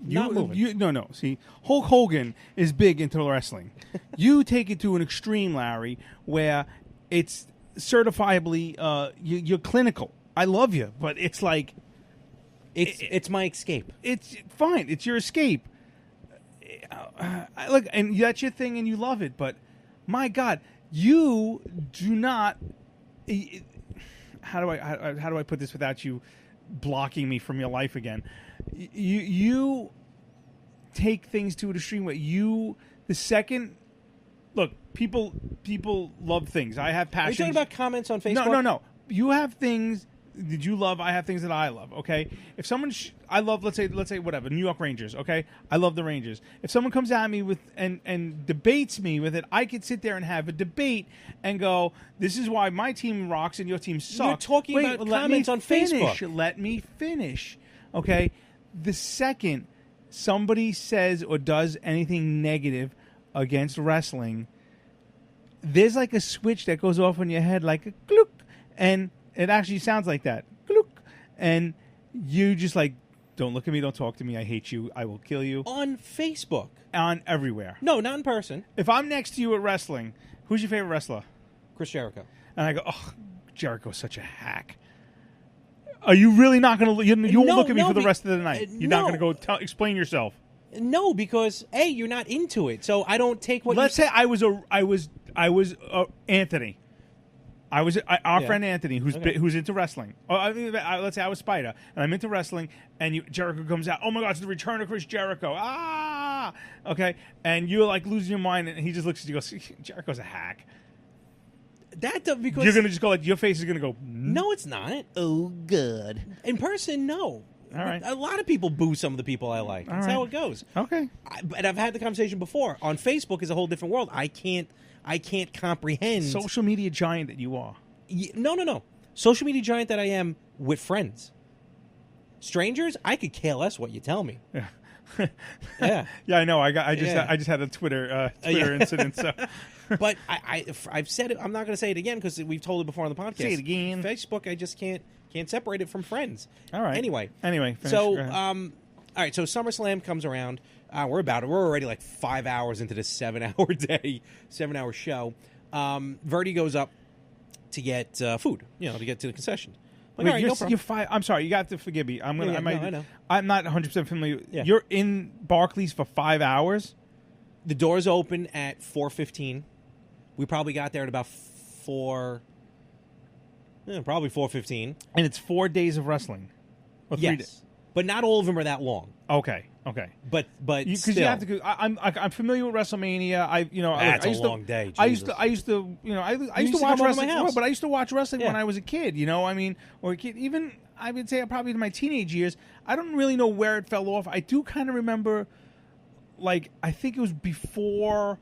Not moving. No. See, Hulk Hogan is big into wrestling. You take it to an extreme, Larry, where it's certifiably you're clinical. I love you, but it's like it's my escape. It's fine. It's your escape. Look, and that's your thing, and you love it. But my God, you do not. How do I put this without you blocking me from your life again? You take things to an extreme way. The second. Look, people love things. I have passions. Are you talking about comments on Facebook? No. You have things that you love. I have things that I love. Okay, if someone I love, let's say whatever, New York Rangers. Okay, I love the Rangers. If someone comes at me with and debates me with it, I could sit there and have a debate and go, "This is why my team rocks and your team sucks." You're talking about comments on Facebook. Let me finish. Okay, the second somebody says or does anything negative against wrestling, there's like a switch that goes off in your head like a glook, and it actually sounds like that. Glook. And you just like, don't look at me, don't talk to me, I hate you, I will kill you. On Facebook. On everywhere. No, not in person. If I'm next to you at wrestling, who's your favorite wrestler? Chris Jericho. And I go, oh, Jericho's such a hack. Are you really not going to... You won't look at me for the rest of the night. You're not going to go explain yourself. No, because A, you're not into it, so I don't take what. Let's say I was Anthony. Our friend Anthony, who's into wrestling. Let's say I was Spider, and I'm into wrestling, and Jericho comes out. Oh my God, it's the return of Chris Jericho! Ah, okay, and you're like losing your mind, and he just looks at you and goes, "Jericho's a hack." Because you're gonna just go like your face is gonna go. No, it's not. Oh, good. In person, no. All right. A lot of people boo some of the people I like. That's how it goes. Okay. But I've had the conversation before. On Facebook is a whole different world. I can't comprehend. Social media giant that you are. No. Social media giant that I am with friends. Strangers, I could care less what you tell me. Yeah. Yeah, I know. I just had a Twitter incident. So, but I've said it. I'm not going to say it again because we've told it before on the podcast. Say it again. Facebook, I just can't separate it from friends. All right. Anyway. Finish. So all right. So SummerSlam comes around. We're already like 5 hours into this 7-hour show. Verdi goes up to get food. To get to the concession. Like, wait, all right, no problem. you're 5. I'm sorry. You got to forgive me. I know. I'm not 100% familiar. Yeah. You're in Barclays for 5 hours. The doors open at 4:15. We probably got there at about 4. Probably 4:15. And it's 4 days of wrestling. Or 3 days. But not all of them are that long. Okay. But because you have to. I'm familiar with WrestleMania. That's a long day. I used to watch wrestling. But I used to watch wrestling when I was a kid. Or a kid. Even I would say probably in my teenage years. I don't really know where it fell off. I do kind of remember, like I think it was before,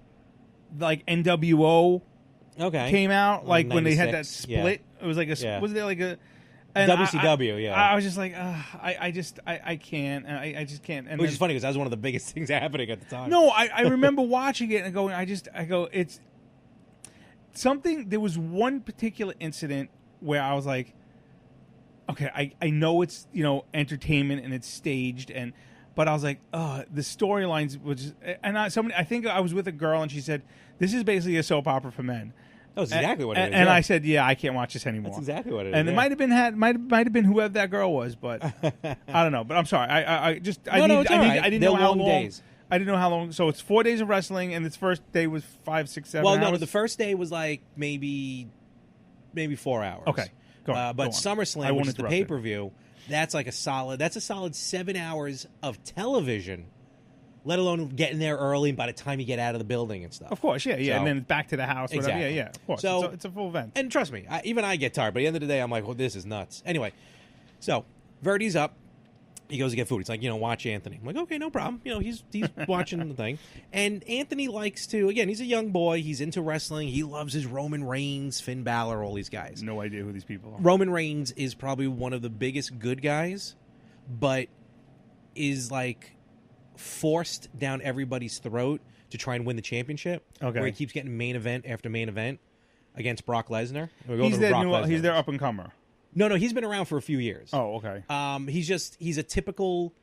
like NWO. Came out like when they had that split. Yeah. It was like was there like a. And WCW, I was just like, I can't. I just can't. And which is funny because that was one of the biggest things happening at the time. No, I remember watching it and going, it's something. There was one particular incident where I was like, okay, I know it's entertainment and it's staged but I was like, the storylines was, and I think I was with a girl and she said, this is basically a soap opera for men. That's exactly what it is. And I said, "Yeah, I can't watch this anymore." That's exactly what it is. And it might have been whoever that girl was, but I don't know. But I'm sorry. I didn't know how long. Days. I didn't know how long. So it's 4 days of wrestling, and its first day was 5, 6, 7 hours. Well, no, the first day was like maybe 4 hours. Okay, go on. But SummerSlam, which is the pay-per-view, that's a solid 7 hours of television. Let alone getting there early and by the time you get out of the building and stuff. Of course, yeah. So, and then back to the house. Exactly. Whatever. Yeah, of course. So, it's a full event. And trust me, even I get tired. But at the end of the day, I'm like, well, this is nuts. Anyway, so Verdi's up. He goes to get food. He's like, watch Anthony. I'm like, okay, no problem. He's watching the thing. And Anthony likes to, again, he's a young boy. He's into wrestling. He loves his Roman Reigns, Finn Balor, all these guys. No idea who these people are. Roman Reigns is probably one of the biggest good guys, but is like forced down everybody's throat to try and win the championship. Okay. Where he keeps getting main event after main event. against Brock Lesnar. He's their up and comer. No, he's been around for a few years. Oh, okay. He's a typical.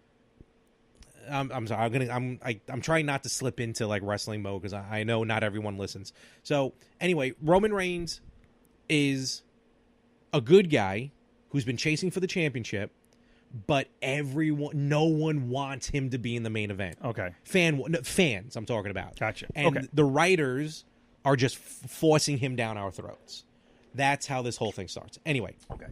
I'm sorry. I'm trying not to slip into like wrestling mode because I know not everyone listens. So anyway, Roman Reigns is a good guy who's been chasing for the championship, but no one wants him to be in the main event. Okay. Fans, I'm talking about. Gotcha. And okay. the writers are just forcing him down our throats. That's how this whole thing starts. Anyway. Okay.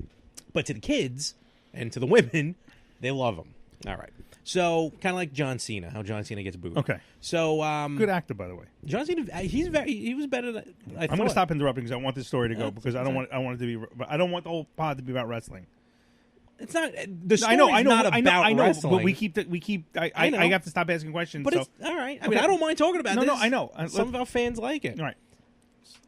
But to the kids and to the women, they love him. All right. So kind of like John Cena, how John Cena gets booed. Okay. So good actor, by the way. John Cena, he was better than I thought. I'm going to stop interrupting because I want this story to go because I don't want it to be. I don't want the whole pod to be about wrestling. It's not the story's not about wrestling. But we keep. I have to stop asking questions. But so. it's all right. I mean, I don't mind talking about this. No, I know. Some of our fans like it. All right.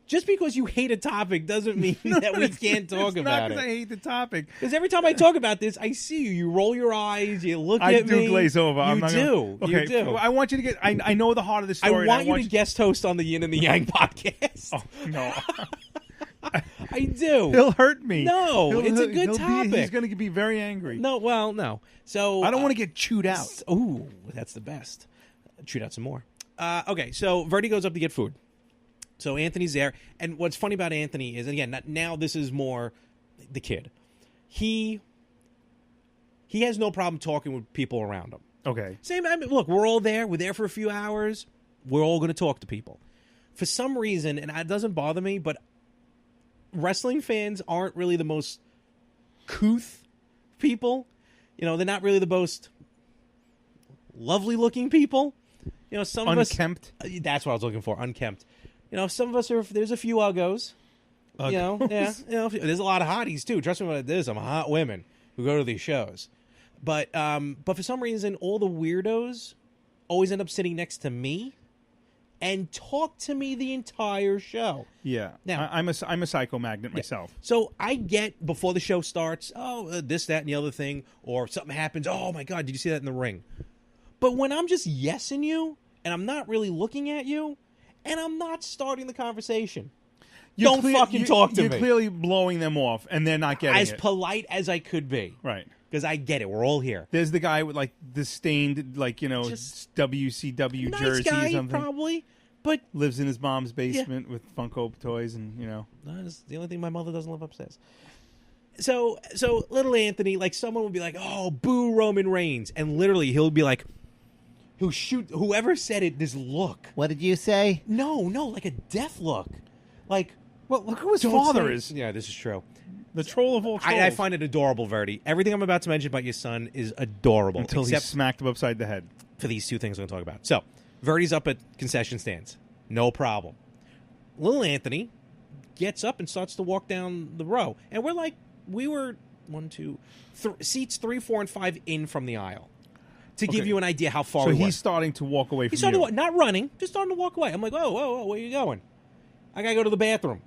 Just because you hate a topic doesn't mean that we can't talk about it. It's not because I hate the topic. Because every time I talk about this, I see you. You roll your eyes. You look at me. I do glaze over. You do. Okay. You do. I want you to get. I know the heart of the story. I want you to guest host on the Yin and the Yang podcast. Oh no. I do. He'll hurt me. No, it's a good topic. He's going to be very angry. No. So I don't want to get chewed out. Ooh, that's the best. Chewed out some more. Okay, so Verdi goes up to get food. So Anthony's there, and what's funny about Anthony is, and again, now this is more the kid. He has no problem talking with people around him. Okay. Same. I mean, look, we're all there. We're there for a few hours. We're all going to talk to people. For some reason, and it doesn't bother me, but wrestling fans aren't really the most couth people. You know, they're not really the most lovely-looking people. You know, some unkempt. of us. That's what I was looking for. Unkempt. You know, some of us are. There's a few uggos. You know, yeah. You know, there's a lot of hotties too. Trust me when there's some hot women who go to these shows. But for some reason, all the weirdos always end up sitting next to me and talk to me the entire show. Yeah. Now I'm a psycho magnet myself. So I get before the show starts, this, that, and the other thing, or something happens. Oh my God, did you see that in the ring? But when I'm just yesing you and I'm not really looking at you and I'm not starting the conversation, don't fucking talk to me. You're clearly blowing them off and they're not getting it. As polite as I could be. Right. Because I get it. We're all here. There's the guy with like the stained, like, you know, just WCW nice jersey guy, or something. Probably. But lives in his mom's basement with Funko toys and, you know. That's the only thing my mother doesn't live upstairs. So little Anthony, like someone would be like, oh, boo Roman Reigns. And literally he'll be like, he'll shoot whoever said it this look. What did you say? No, like a death look. Like, well, look who his father is. Yeah, this is true. The troll of all trolls. I find it adorable, Verdi. Everything I'm about to mention about your son is adorable. Until he smacked him upside the head. For these two things I'm going to talk about. So, Verdi's up at concession stands. No problem. Little Anthony gets up and starts to walk down the row. And we were 1, 2, seats 3, 4, and 5 in from the aisle. To give you an idea how far we were. So he's starting to walk away from you. He's starting to not running, just starting to walk away. I'm like, whoa, where are you going? I got to go to the bathroom.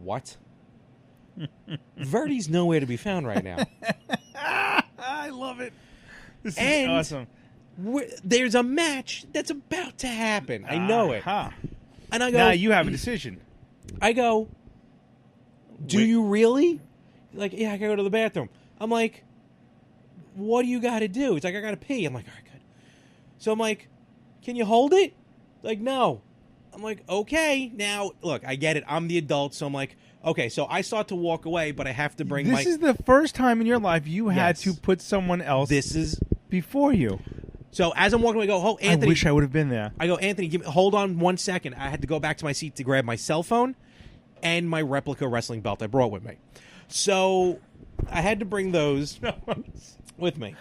What? Verdi's nowhere to be found right now. I love it. This is awesome. There's a match that's about to happen. I know it. And I go, now you have a decision. I go, do you really? Like, yeah, I gotta go to the bathroom. I'm like, what do you got to do? It's like, I got to pee. I'm like, all right, good. So I'm like, can you hold it? Like, no. I'm like, okay. Now, look, I get it. I'm the adult, so I'm like, okay, so I start to walk away, but I have to bring This is the first time in your life you had to put someone else before you. So as I'm walking away, I go, Anthony. I wish I would have been there. I go, Anthony, hold on 1 second. I had to go back to my seat to grab my cell phone and my replica wrestling belt I brought with me. So I had to bring those with me.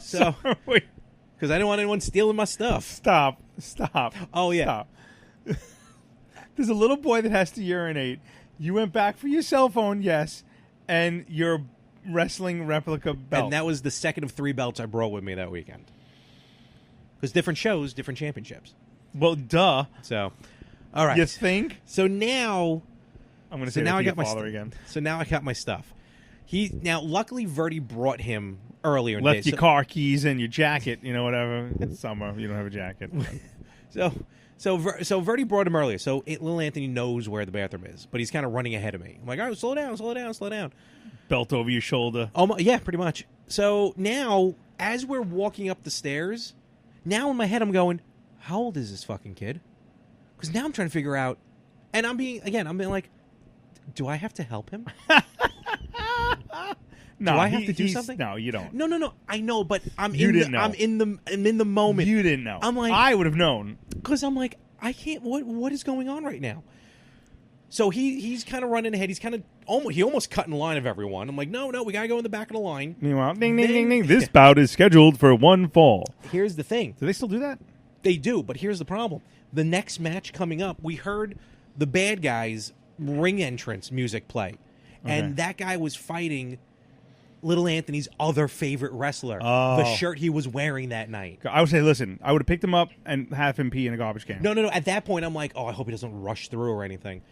So because I didn't want anyone stealing my stuff. Stop. Oh, yeah. Stop. There's a little boy that has to urinate. You went back for your cell phone, yes, and your wrestling replica belt. And that was the second of 3 belts I brought with me that weekend. Because different shows, different championships. Well, duh. So, all right. You think? So now, I'm going to say now I got my father again. So now I got my stuff. Now, luckily, Verdi brought him earlier in the day. Left your car keys and your jacket, you know, whatever. It's summer. You don't have a jacket. So Verdi brought him earlier. So little Anthony knows where the bathroom is, but he's kind of running ahead of me. I'm like, all right, slow down. Belt over your shoulder. Yeah, pretty much. So now, as we're walking up the stairs, now in my head I'm going, how old is this fucking kid? Because now I'm trying to figure out, and I'm being like, do I have to help him? No, do I have to do something? No, you don't. No. I know, but I'm You in didn't the know. I'm in the moment. You didn't know. I'm like, I would have known. because I'm like, I can't. What is going on right now? So he's kind of running ahead. He's kind of almost cut in line of everyone. I'm like, no, we gotta go in the back of the line. Meanwhile, ding, ding, ding, ding. This bout is scheduled for one fall. Here's the thing. Do they still do that? They do, but here's the problem. The next match coming up, we heard the bad guys' ring entrance music play. And that guy was fighting Little Anthony's other favorite wrestler. Oh. The shirt he was wearing that night. I would say, listen, I would have picked him up and have him pee in a garbage can. No. At that point, I'm like, I hope he doesn't rush through or anything.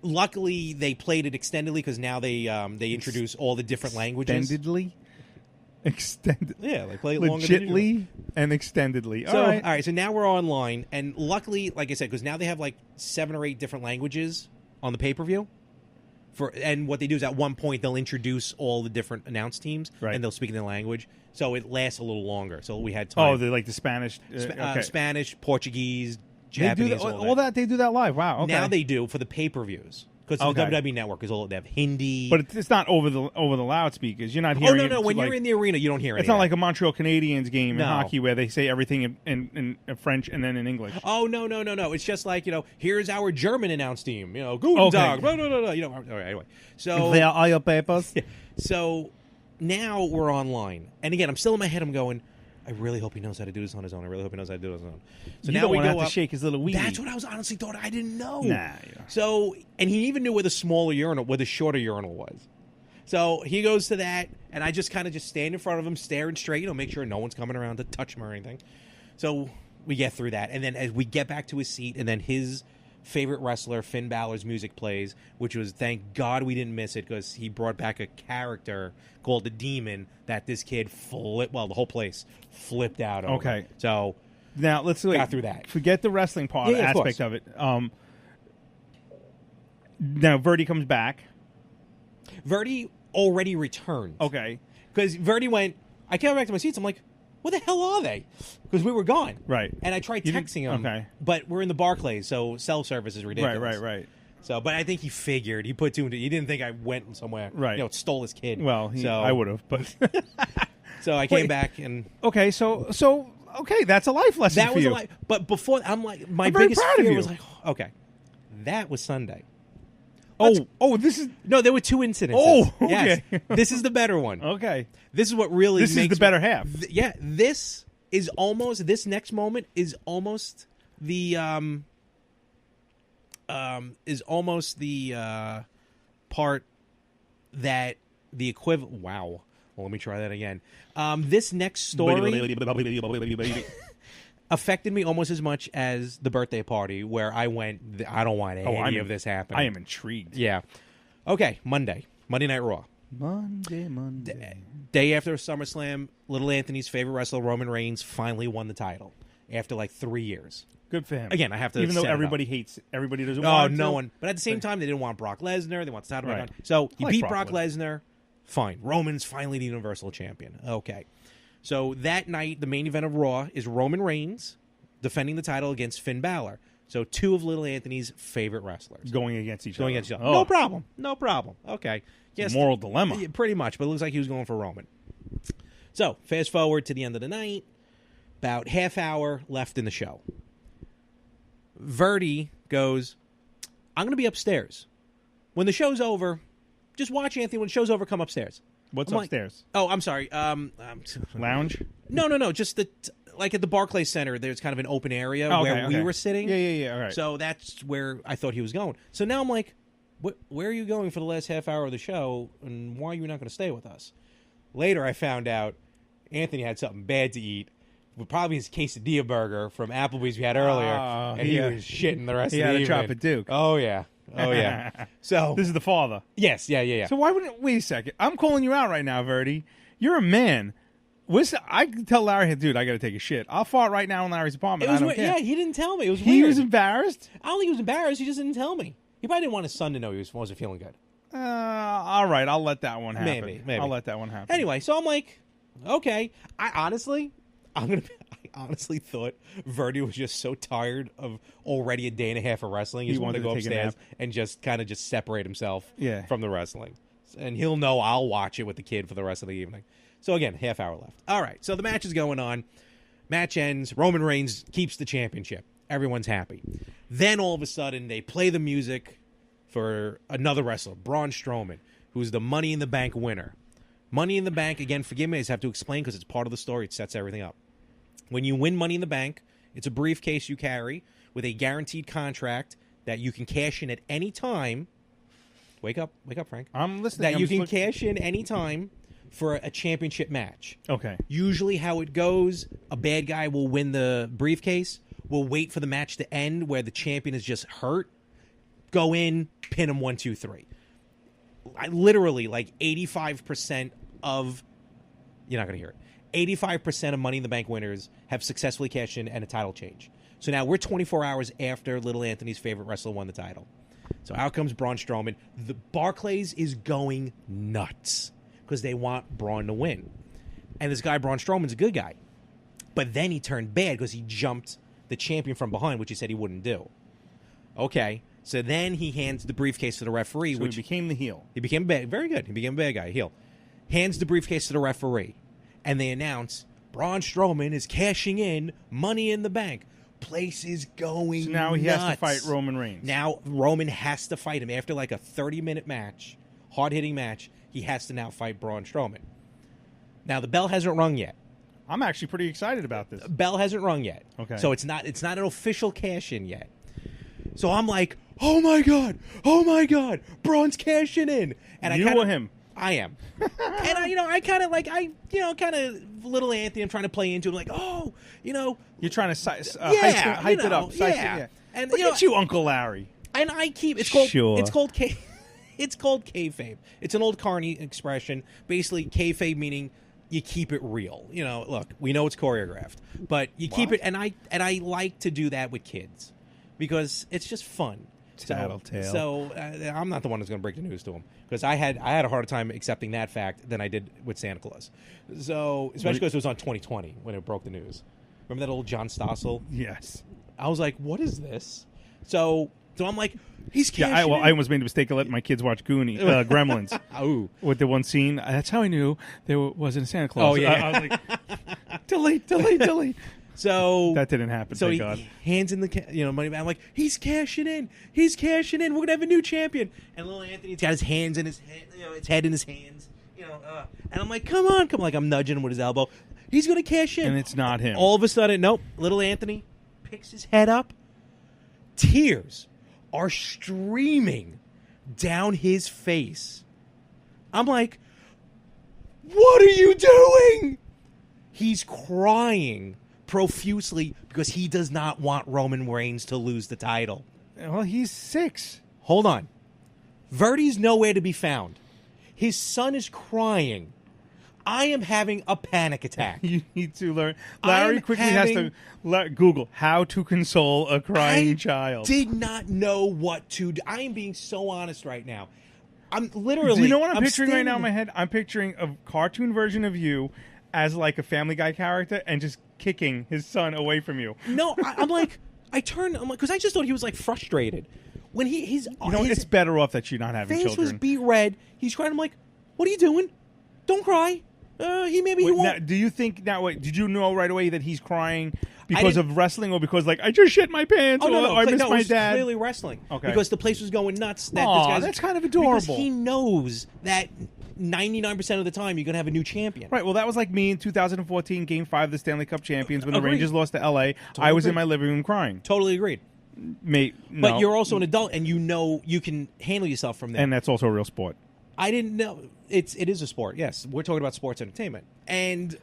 Luckily, they played it extendedly because now they introduce all the different languages. Extended. Yeah, they play it longer than usual. Legitly and extendedly. So, all right. all right, so now we're online, and luckily, like I said, because now they have like 7 or 8 different languages on the pay-per-view. And what they do is at one point they'll introduce all the different announce teams, Right. and they'll speak in their language, so it lasts a little longer. So we had time. Oh, they're like the Spanish. Okay. Spanish, Portuguese, They Japanese, do all that. They do that live. Wow. Okay. Now they do for the pay-per-views because the WWE Network is all they have Hindi. But it's not over the loudspeakers. You're not hearing. No. it When like, you're in the arena, you don't hear it. It's not like a Montreal Canadiens game No. in hockey where they say everything in French and then in English. Oh no! It's just like here's our German announce team. Guten Tag. Blah, blah, blah, blah. All right, anyway. So There are your papers. So now we're online, and again, I'm still in my head. I'm going, I really hope he knows how to do this on his own. I really hope he knows how to do this on his own. So You now don't we want to go have up. to shake his little wee. That's what I was honestly thought. I didn't know. Nah. Yeah. So, and he even knew where the shorter urinal was. So he goes to that, and I just kind of stand in front of him, staring straight, make sure no one's coming around to touch him or anything. So we get through that, and then as we get back to his seat, and then his favorite wrestler, Finn Balor's music plays, which was, thank God we didn't miss it, because he brought back a character called the Demon that this kid the whole place flipped out over. Okay. So Now let's got through that. Forget the wrestling part aspect of it. Now Verdi comes back. Verdi already returned. Okay. Because Verdi went, I came back to my seats. I'm like, where the hell are they? Because we were gone. Right. And I tried You did- texting him. okay. But we're in the Barclays, so cell service is ridiculous. Right. So, but I think he figured. He put 2 and 2. He didn't think I went somewhere. Right. Stole his kid. Well, I would have, but So I came Wait. back and okay. So okay, that's a life lesson. that for was you. a lie. But before, I'm like, my I'm very biggest proud of fear you. was like, okay, that was Sunday. This is No, there were 2 incidents. Oh, okay. Yes. This is the better one. okay. This is what really This is makes the better half. This next moment is almost the part that the equivalent. Wow. Well, let me try that again. This next story affected me almost as much as the birthday party where I went, I don't want any of this happening. I am intrigued. Yeah. Okay, Monday Night Raw. Monday. Day after SummerSlam, Little Anthony's favorite wrestler, Roman Reigns, finally won the title after like 3 years. Good for him. Again, I have to even though set it up. everybody hates, everybody doesn't. Oh, want no to. one. But at the same time, they didn't want Brock Lesnar. They want the title back Right. on. So he I like beat Brock Brock Lesnar. Fine. Roman's finally the Universal Champion. Okay. So that night, the main event of Raw is Roman Reigns defending the title against Finn Balor. So 2 of Little Anthony's favorite wrestlers. going against each Going other. against each other. Oh. No problem. Okay. Yes. Moral dilemma. Yeah, pretty much, but it looks like he was going for Roman. So, fast forward to the end of the night. About half hour left in the show. Verdi goes, I'm going to be upstairs. When the show's over, just watch Anthony. When the show's over, come upstairs. What's I'm like, upstairs? I'm sorry. Lounge. No. Just like at the Barclays Center, there's kind of an open area where we were sitting. Yeah. All right. So that's where I thought he was going. So now I'm like, where are you going for the last half hour of the show, and why are you not going to stay with us? Later, I found out Anthony had something bad to eat. Probably his quesadilla burger from Applebee's we had earlier, and he was shitting the rest of the evening. He had a chop at Duke. Oh, yeah. So This is the father. yes, yeah. So why wouldn't? Wait a second. I'm calling you out right now, Verdi. You're a man. I can tell Larry, dude, I got to take a shit. I'll fart right now in Larry's apartment. I don't care. Yeah, he didn't tell me. It was He weird. was embarrassed? I don't think he was embarrassed. He just didn't tell me. He probably didn't want his son to know he wasn't feeling good. All right, I'll let that one happen. Maybe. I'll let that one happen. Anyway, so I'm like, okay. I honestly thought Verdi was just so tired of already a day and a half of wrestling. He just wanted to go take a upstairs nap. and just kind of separate himself Yeah. from the wrestling. And he'll know I'll watch it with the kid for the rest of the evening. So again, half hour left. All right, so the match is going on. Match ends. Roman Reigns keeps the championship. Everyone's happy. Then all of a sudden, they play the music for another wrestler, Braun Strowman, who's the Money in the Bank winner. Money in the Bank, again, forgive me, I just have to explain because it's part of the story. It sets everything up. When you win Money in the Bank, it's a briefcase you carry with a guaranteed contract that you can cash in at any time. Wake up, Frank. I'm listening. That you can cash in any time for a championship match. Okay. Usually how it goes, a bad guy will win the briefcase, will wait for the match to end where the champion is just hurt, go in, pin him 1, 2, 3. I literally, like 85% of, you're not going to hear it, 85% of Money in the Bank winners have successfully cashed in and a title change. So now we're 24 hours after Little Anthony's favorite wrestler won the title. So out comes Braun Strowman. The Barclays is going nuts because they want Braun to win. And this guy, Braun Strowman's a good guy. But then he turned bad because he jumped the champion from behind, which he said he wouldn't do. Okay. So then he hands the briefcase to the referee. So which he became the heel. He became bad. Very good. He became a bad guy. Heel. Hands the briefcase to the referee. And they announce Braun Strowman is cashing in Money in the Bank. Place is going So now he nuts. has to fight Roman Reigns. Now Roman has to fight him. After like a 30-minute match, hard-hitting match, he has to now fight Braun Strowman. Now the bell hasn't rung yet. I'm actually pretty excited about this. Bell hasn't rung yet. Okay. So it's not an official cash-in yet. So I'm like, oh my God, Braun's cashing in. And You or him? I am. And I kind of little Anthony, I'm trying to play into him like, oh, You're trying to hype it up. Yeah. And Look at you, Uncle Larry. And I keep it's called kayfabe. It's an old Carney expression. Basically, kayfabe meaning you keep it real. Look, we know it's choreographed, but you keep it. And I like to do that with kids because it's just fun. Tattletale. So I'm not the one who's going to break the news to him because I had a harder time accepting that fact than I did with Santa Claus. So especially because it was on 2020 when it broke the news. Remember that old John Stossel? Yes. I was like, what is this? So I'm like, he's cashing I in. almost made a mistake of letting my kids watch Gremlins. Ooh. With the one scene. That's how I knew there wasn't a Santa Claus. Oh, yeah. I was like, delete. So that didn't happen. So thank he God. hands in the money back. I'm like, he's cashing in. We're gonna have a new champion. And little Anthony's got his hands in his head, his head in his hands. And I'm like, come on. Like I'm nudging him with his elbow. He's gonna cash in. And it's not him. All of a sudden, nope. Little Anthony picks his head up. Tears are streaming down his face. I'm like, what are you doing? He's crying profusely because he does not want Roman Reigns to lose the title. Well, he's 6. Hold on. Verdi's nowhere to be found. His son is crying. I am having a panic attack. You need to learn. Larry quickly has to Google how to console a crying child. Did not know what to do. I am being so honest right now. I'm literally. Do you know what I'm picturing right now in my head? I'm picturing a cartoon version of you as like a Family Guy character and just kicking his son away from you. No, I'm like, because I just thought he was like frustrated. When his it's better off that you're not having face children. was beat red. He's crying. I'm like, what are you doing? Don't cry. He won't. Now, do you think did you know right away that he's crying because of wrestling or because like I just shit my pants or I miss my dad? Clearly wrestling. Okay. Because the place was going nuts. That's kind of adorable. Because he knows that 99% of the time you're going to have a new champion. Right. Well, that was like me in 2014 Game 5 of the Stanley Cup Champions when the Agreed. Rangers lost to LA. I was in my living room crying. Totally agreed. No. But you're also an adult and you know you can handle yourself from there. And that's also a real sport. I didn't know. It is a sport, yes. We're talking about sports entertainment. And,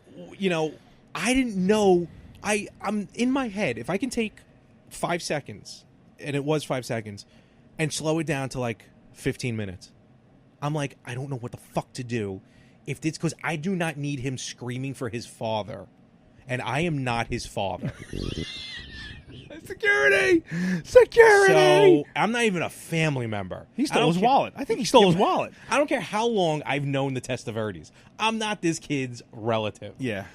I didn't know. I'm in my head, if I can take 5 seconds, and it was 5 seconds, and slow it down to like 15 minutes, I'm like, I don't know what the fuck to do if it's because I do not need him screaming for his father, and I am not his father. Security! So I'm not even a family member. He stole his wallet. I think he stole his wallet. I don't care how long I've known the Testaverdes. I'm not this kid's relative. Yeah.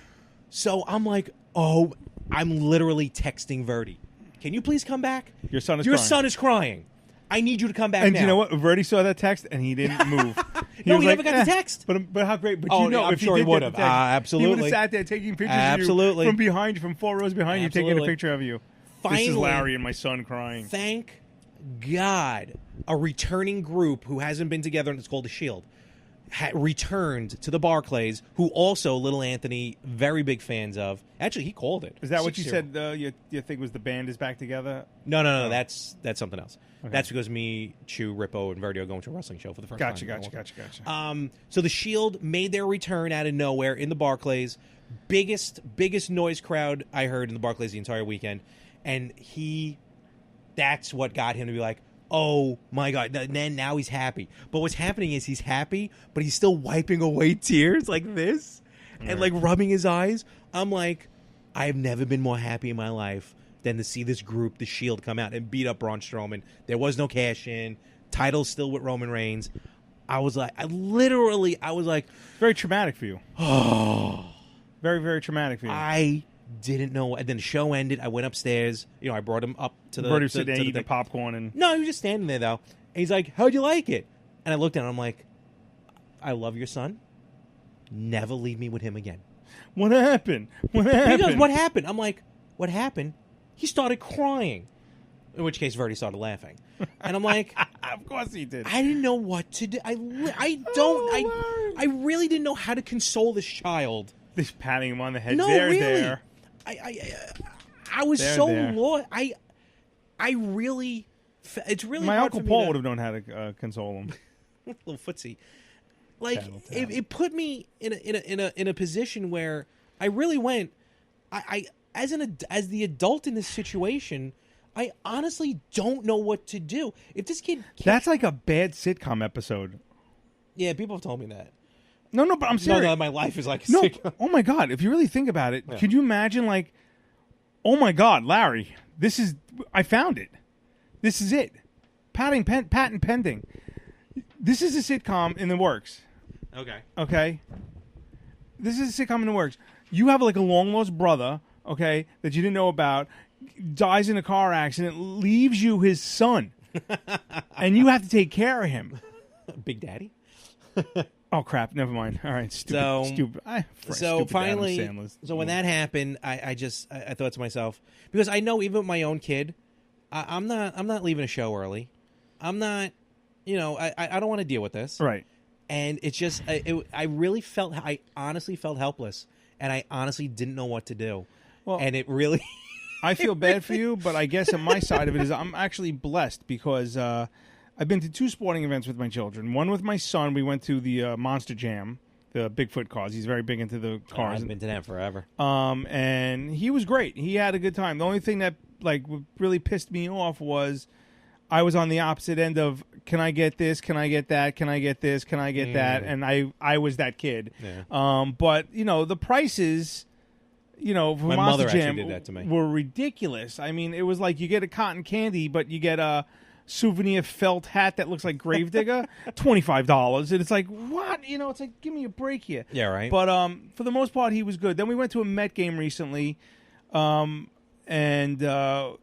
So I'm like, oh, I'm literally texting Verdi. Can you please come back? Your son is crying. I need you to come back and now. You know what? Verdi saw that text and he didn't move. He never got the text. But how great. But I'm sure he would have. Absolutely. He would have sat there taking pictures of you from behind you, from 4 rows behind you, taking a picture of you. Finally, this is Larry and my son crying. Thank God a returning group who hasn't been together, and it's called The Shield, returned to the Barclays, who also Little Anthony, very big fans of. Actually, he called it. Is that what you said your thing was the band is back together? No. That's something else. Okay. That's because me, Chew, Rippo, and Verdi are going to a wrestling show for the first time. Gotcha. So the Shield made their return out of nowhere in the Barclays. Biggest noise crowd I heard in the Barclays the entire weekend. And that's what got him to be like, oh my God. Then now he's happy. But what's happening is he's happy, but he's still wiping away tears like this and like rubbing his eyes. I'm like, I have never been more happy in my life than to see this group, the Shield, come out and beat up Braun Strowman. There was no cash in. Title's still with Roman Reigns. I was like, very traumatic for you. Oh, very, very traumatic for you. I didn't know. And then the show ended. I went upstairs. I brought him up to the. Brody was sitting there eating popcorn and. No, he was just standing there though. And he's like, "How'd you like it?" And I looked at him. I'm like, "I love your son. Never leave me with him again." What happened? He goes, "What happened?" I'm like, "What happened?" He started crying. In which case, Verdi started laughing. And I'm like, of course he did. I didn't know what to do. I really didn't know how to console this child. Just patting him on the head. No, really. There. I was so lost. I really. It's really my hard Uncle for Paul me would have known how to console him. Little footsie. Like it put me in a position where I really went. As the adult in this situation, I honestly don't know what to do. If this kid, that's like a bad sitcom episode. Yeah, people have told me that. No, but I'm serious. No, my life is like a sitcom. Oh my God! If you really think about it, could you imagine like, oh my God, Larry, I found it. This is it. Patent pending. This is a sitcom in the works. Okay. This is a sitcom in the works. You have like a long lost brother, okay, that you didn't know about, dies in a car accident, leaves you his son, and you have to take care of him. Big Daddy. Oh crap! Never mind. All right, stupid. Finally, when that happened, I thought to myself, because I know even with my own kid, I'm not leaving a show early. I'm not, I don't want to deal with this. Right. And it's just, I honestly felt helpless, and I honestly didn't know what to do. Well, and it really, I feel bad for you, but I guess on my side of it is I'm actually blessed because I've been to 2 sporting events with my children. One with my son, we went to the Monster Jam, the Bigfoot cars. He's very big into the cars. I've been to that forever. And he was great. He had a good time. The only thing that really pissed me off was I was on the opposite end of, can I get this? Can I get that? Can I get this? Can I get that? And I was that kid. Yeah. But, the prices, for my Monster mother Jam actually did that to me. Were ridiculous. I mean, it was like you get a cotton candy, but you get a souvenir felt hat that looks like Gravedigger, $25. And it's like, what? It's like, give me a break here. Yeah, right. But for the most part, he was good. Then we went to a Met game recently, and really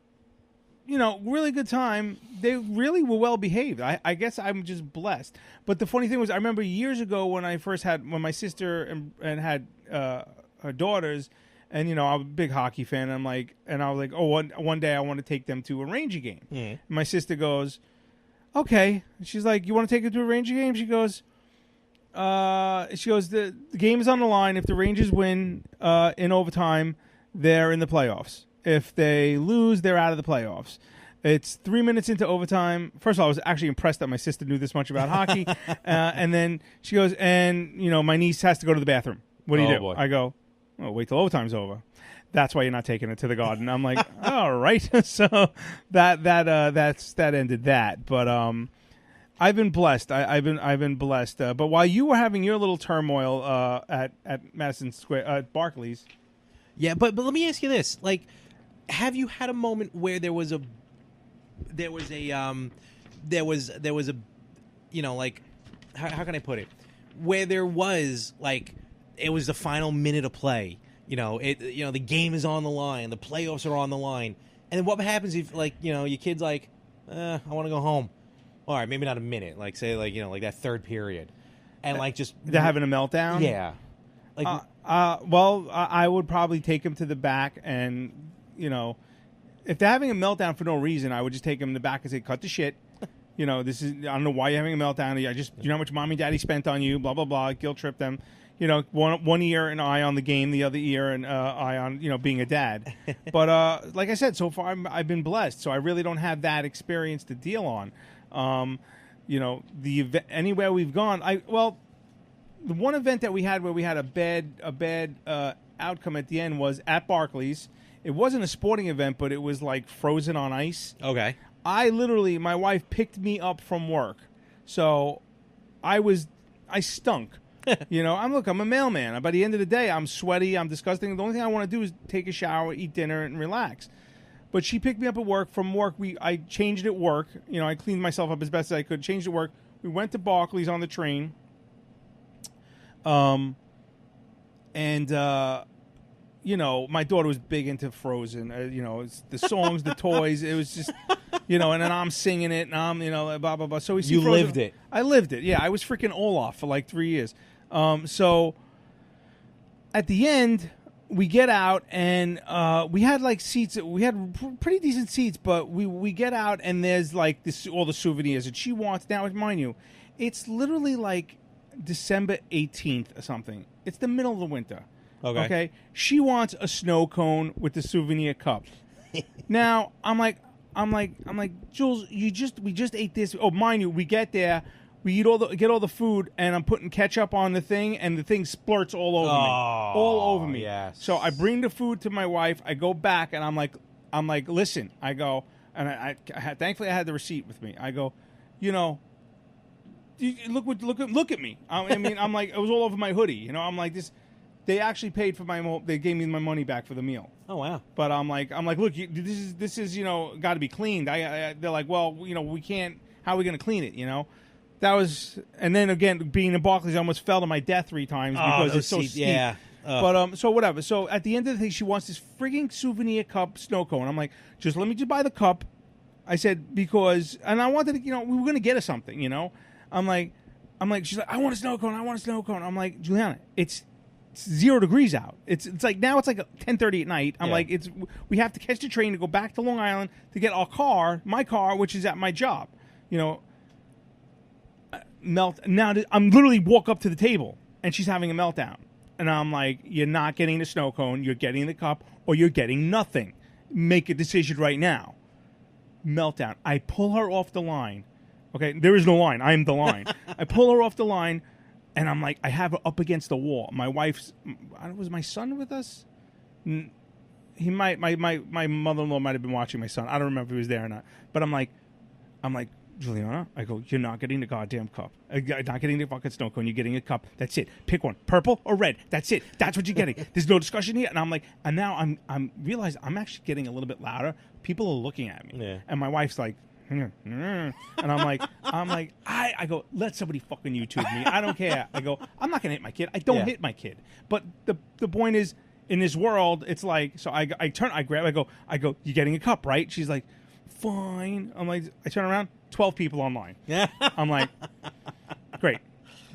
good time. They really were well behaved. I guess I'm just blessed. But the funny thing was, I remember years ago when my sister and had her daughters, and I'm a big hockey fan. And I was like, oh, one day I want to take them to a Ranger game. Mm. My sister goes, okay. She's like, you want to take them to a Ranger game? She goes, the game is on the line. If the Rangers win in overtime, they're in the playoffs. If they lose, they're out of the playoffs. It's 3 minutes into overtime. First of all, I was actually impressed that my sister knew this much about hockey. And then she goes, and my niece has to go to the bathroom. What do you do? Boy. I go, oh, wait till overtime's over. That's why you're not taking it to the Garden. I'm like, all right. So that ended that. But I've been blessed. I've been blessed. But while you were having your little turmoil at Madison Square at Barclays, Yeah, but let me ask you this: like, have you had a moment where there was a, you know, like, how can I put it? Where there was like, it was the final minute of play. You know, the game is on the line, the playoffs are on the line, and then what happens if, like, you know, your kid's like, I want to go home. All right, maybe not a minute, like, say, like, you know, like that third period, and like just they're having a meltdown. Yeah, like, well, I would probably take him to the back, and you know, if they're having a meltdown for no reason, I would just take him to the back and say, "Cut the shit." You know, this is, I don't know why you're having a meltdown. You know how much mommy and daddy spent on you. Blah blah blah. Guilt trip them. You know, one ear and eye on the game, the other ear and eye on, you know, being a dad. But like I said, so far I've been blessed, so I really don't have that experience to deal on. You know, anywhere we've gone, the one event that we had where we had a bad outcome at the end was at Barclays. It wasn't a sporting event, but it was like frozen on ice. okay. My wife picked me up from work, so I stunk. You know, I'm a mailman. By the end of the day, I'm sweaty, I'm disgusting. The only thing I want to do is take a shower, eat dinner, and relax. But she picked me up at work. From work, I changed at work. You know, I cleaned myself up as best as I could. Changed at work. We went to Barclays on the train. You know, my daughter was big into Frozen. You know, it's the songs, the toys. It was just, you know, and then I'm singing it, and I'm, you know, blah blah blah. So we see You Frozen. lived it. I lived it. Yeah, I was freaking Olaf for like 3 years. So at the end, we get out, and we had like seats. We had pretty decent seats, but we get out, and there's like all the souvenirs that she wants. Now, mind you, it's literally like December 18th or something. It's the middle of the winter. Okay. She wants a snow cone with the souvenir cup. Now I'm like, Jules, we just ate this. Oh, mind you, we get there, we get all the food, and I'm putting ketchup on the thing, and the thing splurts all over me. Yes. So I bring the food to my wife. I go back, and I'm like, listen. I go, and I thankfully I had the receipt with me. I go, you know, look at me. I mean, I'm like, it was all over my hoodie. You know, I'm like this. They actually paid for they gave me my money back for the meal. Oh wow! But I'm like, look, this is you know, got to be cleaned. They're like, well, you know, we can't. How are we going to clean it? You know, that was, and then again, being in Barclays, I almost fell to my death 3 times because it's so steep. Yeah. But so whatever. So at the end of the thing, she wants this frigging souvenir cup snow cone. I'm like, just let me just buy the cup. I said because, and I wanted to, you know, we were going to get her something. You know, I'm like, she's like, I want a snow cone. I'm like, Juliana, it's 0 degrees out. It's like now it's like 10:30 at night. I'm like, we have to catch the train to go back to Long Island to get my car, which is at my job. You know, now I'm literally walk up to the table and she's having a meltdown, and I'm like, you're not getting the snow cone, you're getting the cup, or you're getting nothing. Make a decision right now. Meltdown. I pull her off the line. Okay, there is no line. I am the line. I pull her off the line. And I'm like, I have her up against the wall. My wife's, was my son with us? He might, my mother-in-law might have been watching my son. I don't remember if he was there or not. But I'm like, Juliana, I go, you're not getting the goddamn cup. You're not getting the fucking snow cone. You're getting a cup. That's it. Pick one, purple or red. That's it. That's what you're getting. There's no discussion here. And I'm like, and now I'm realizing I'm actually getting a little bit louder. People are looking at me. Yeah. And my wife's like, and I'm like, I go, let somebody fucking YouTube me. I don't care. I go, I'm not gonna hit my kid. I don't hit my kid. But the point is, in this world, it's like, so I go, you're getting a cup, right? She's like, fine. I'm like, I turn around, 12 people online. Yeah. I'm like, great.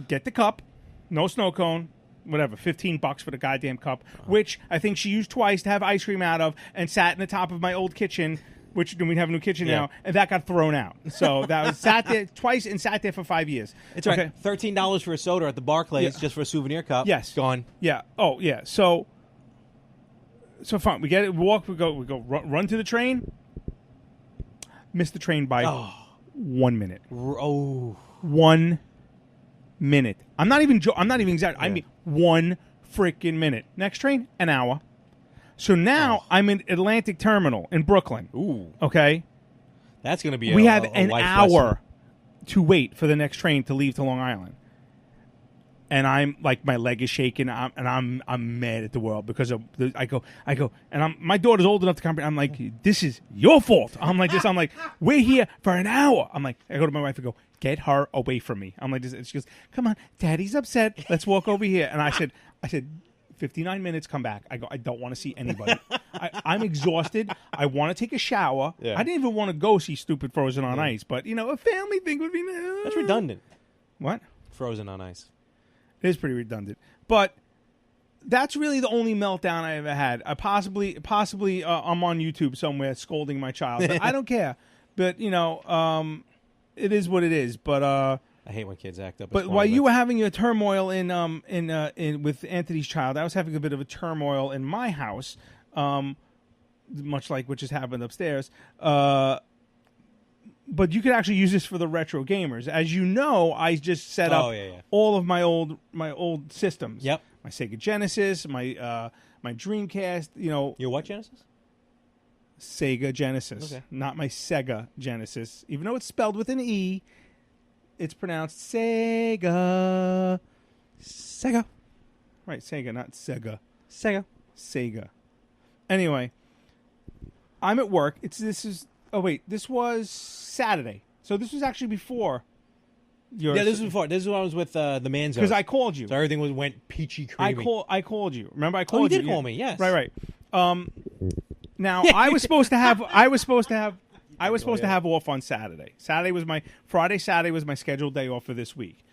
Get the cup, no snow cone. Whatever, $15 for the goddamn cup, which I think she used twice to have ice cream out of, and sat in the top of my old kitchen. Which we have a new kitchen now, and that got thrown out. So that was sat there twice and sat there for 5 years. It's okay. Right. $13 for a soda at the Barclays just for a souvenir cup. Yes, gone. Yeah. Oh yeah. So fine. We get it. We walk. We go. Run to the train. Miss the train by 1 minute. 1 minute. I'm not even exaggerating. I mean 1 freaking minute. Next train, an hour. So now I'm in Atlantic Terminal in Brooklyn. Ooh. Okay? That's going to be we have an hour to wait for the next train to leave to Long Island. And I'm like, my leg is shaking, and I'm mad at the world because I go, and my daughter's old enough to comprehend. I'm like, this is your fault. I'm like this. I'm like, we're here for an hour. I'm like, I go to my wife and go, get her away from me. I'm like this. And she goes, come on, Daddy's upset. Let's walk over here. And I said, 59 minutes, come back. I go, I don't want to see anybody. I'm exhausted. I want to take a shower. Yeah. I didn't even want to go see stupid Frozen on Ice, but a family thing would be nice. That's redundant. What? Frozen on Ice. It is pretty redundant, but that's really the only meltdown I ever had. I possibly, I'm on YouTube somewhere scolding my child. But I don't care. But it is what it is. But I hate when kids act up. But while you were having your turmoil in with Anthony's child, I was having a bit of a turmoil in my house, much like what just happened upstairs. But you could actually use this for the retro gamers. As you know, I just set up all of my old systems. Yep. My Sega Genesis, my Dreamcast. Your what Genesis? Sega Genesis, not my Sega Genesis. Even though it's spelled with an E, it's pronounced Sega. Sega. Right, Sega, not Sega. Sega. Anyway, I'm at work. This was Saturday. So this was actually before your... Yeah, this was before. This is when I was with the Manzos. Because I called you. So everything went peachy creamy. I called you. Remember I called you? You did call me, yes. Right. Now, I was supposed to have off on Saturday. Friday, Saturday was my scheduled day off for this week.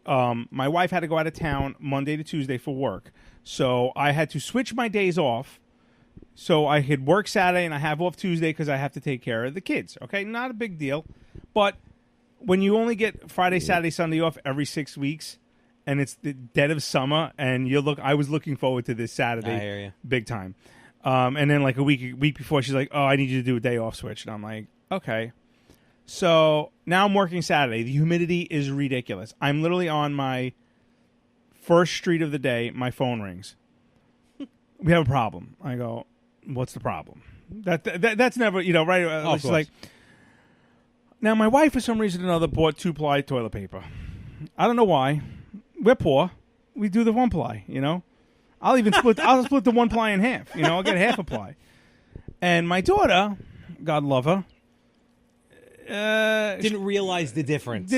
My wife had to go out of town Monday to Tuesday for work. So I had to switch my days off. So I could work Saturday and I have off Tuesday because I have to take care of the kids. Okay, not a big deal. But when you only get Friday, Saturday, Sunday off every 6 weeks, and it's the dead of summer, and I was looking forward to this Saturday, I hear you. Big time. And then like a week before, she's like, "Oh, I need you to do a day off switch," and I'm like, "Okay." So now I'm working Saturday. The humidity is ridiculous. I'm literally on my first street of the day. My phone rings. We have a problem. I go, what's the problem? That's never, right? It's like, now my wife, for some reason or another, bought 2-ply toilet paper. I don't know why. We're poor. We do the 1-ply, I'll even split the 1-ply in half. I'll get half a ply. And my daughter, God love her, didn't realize the difference.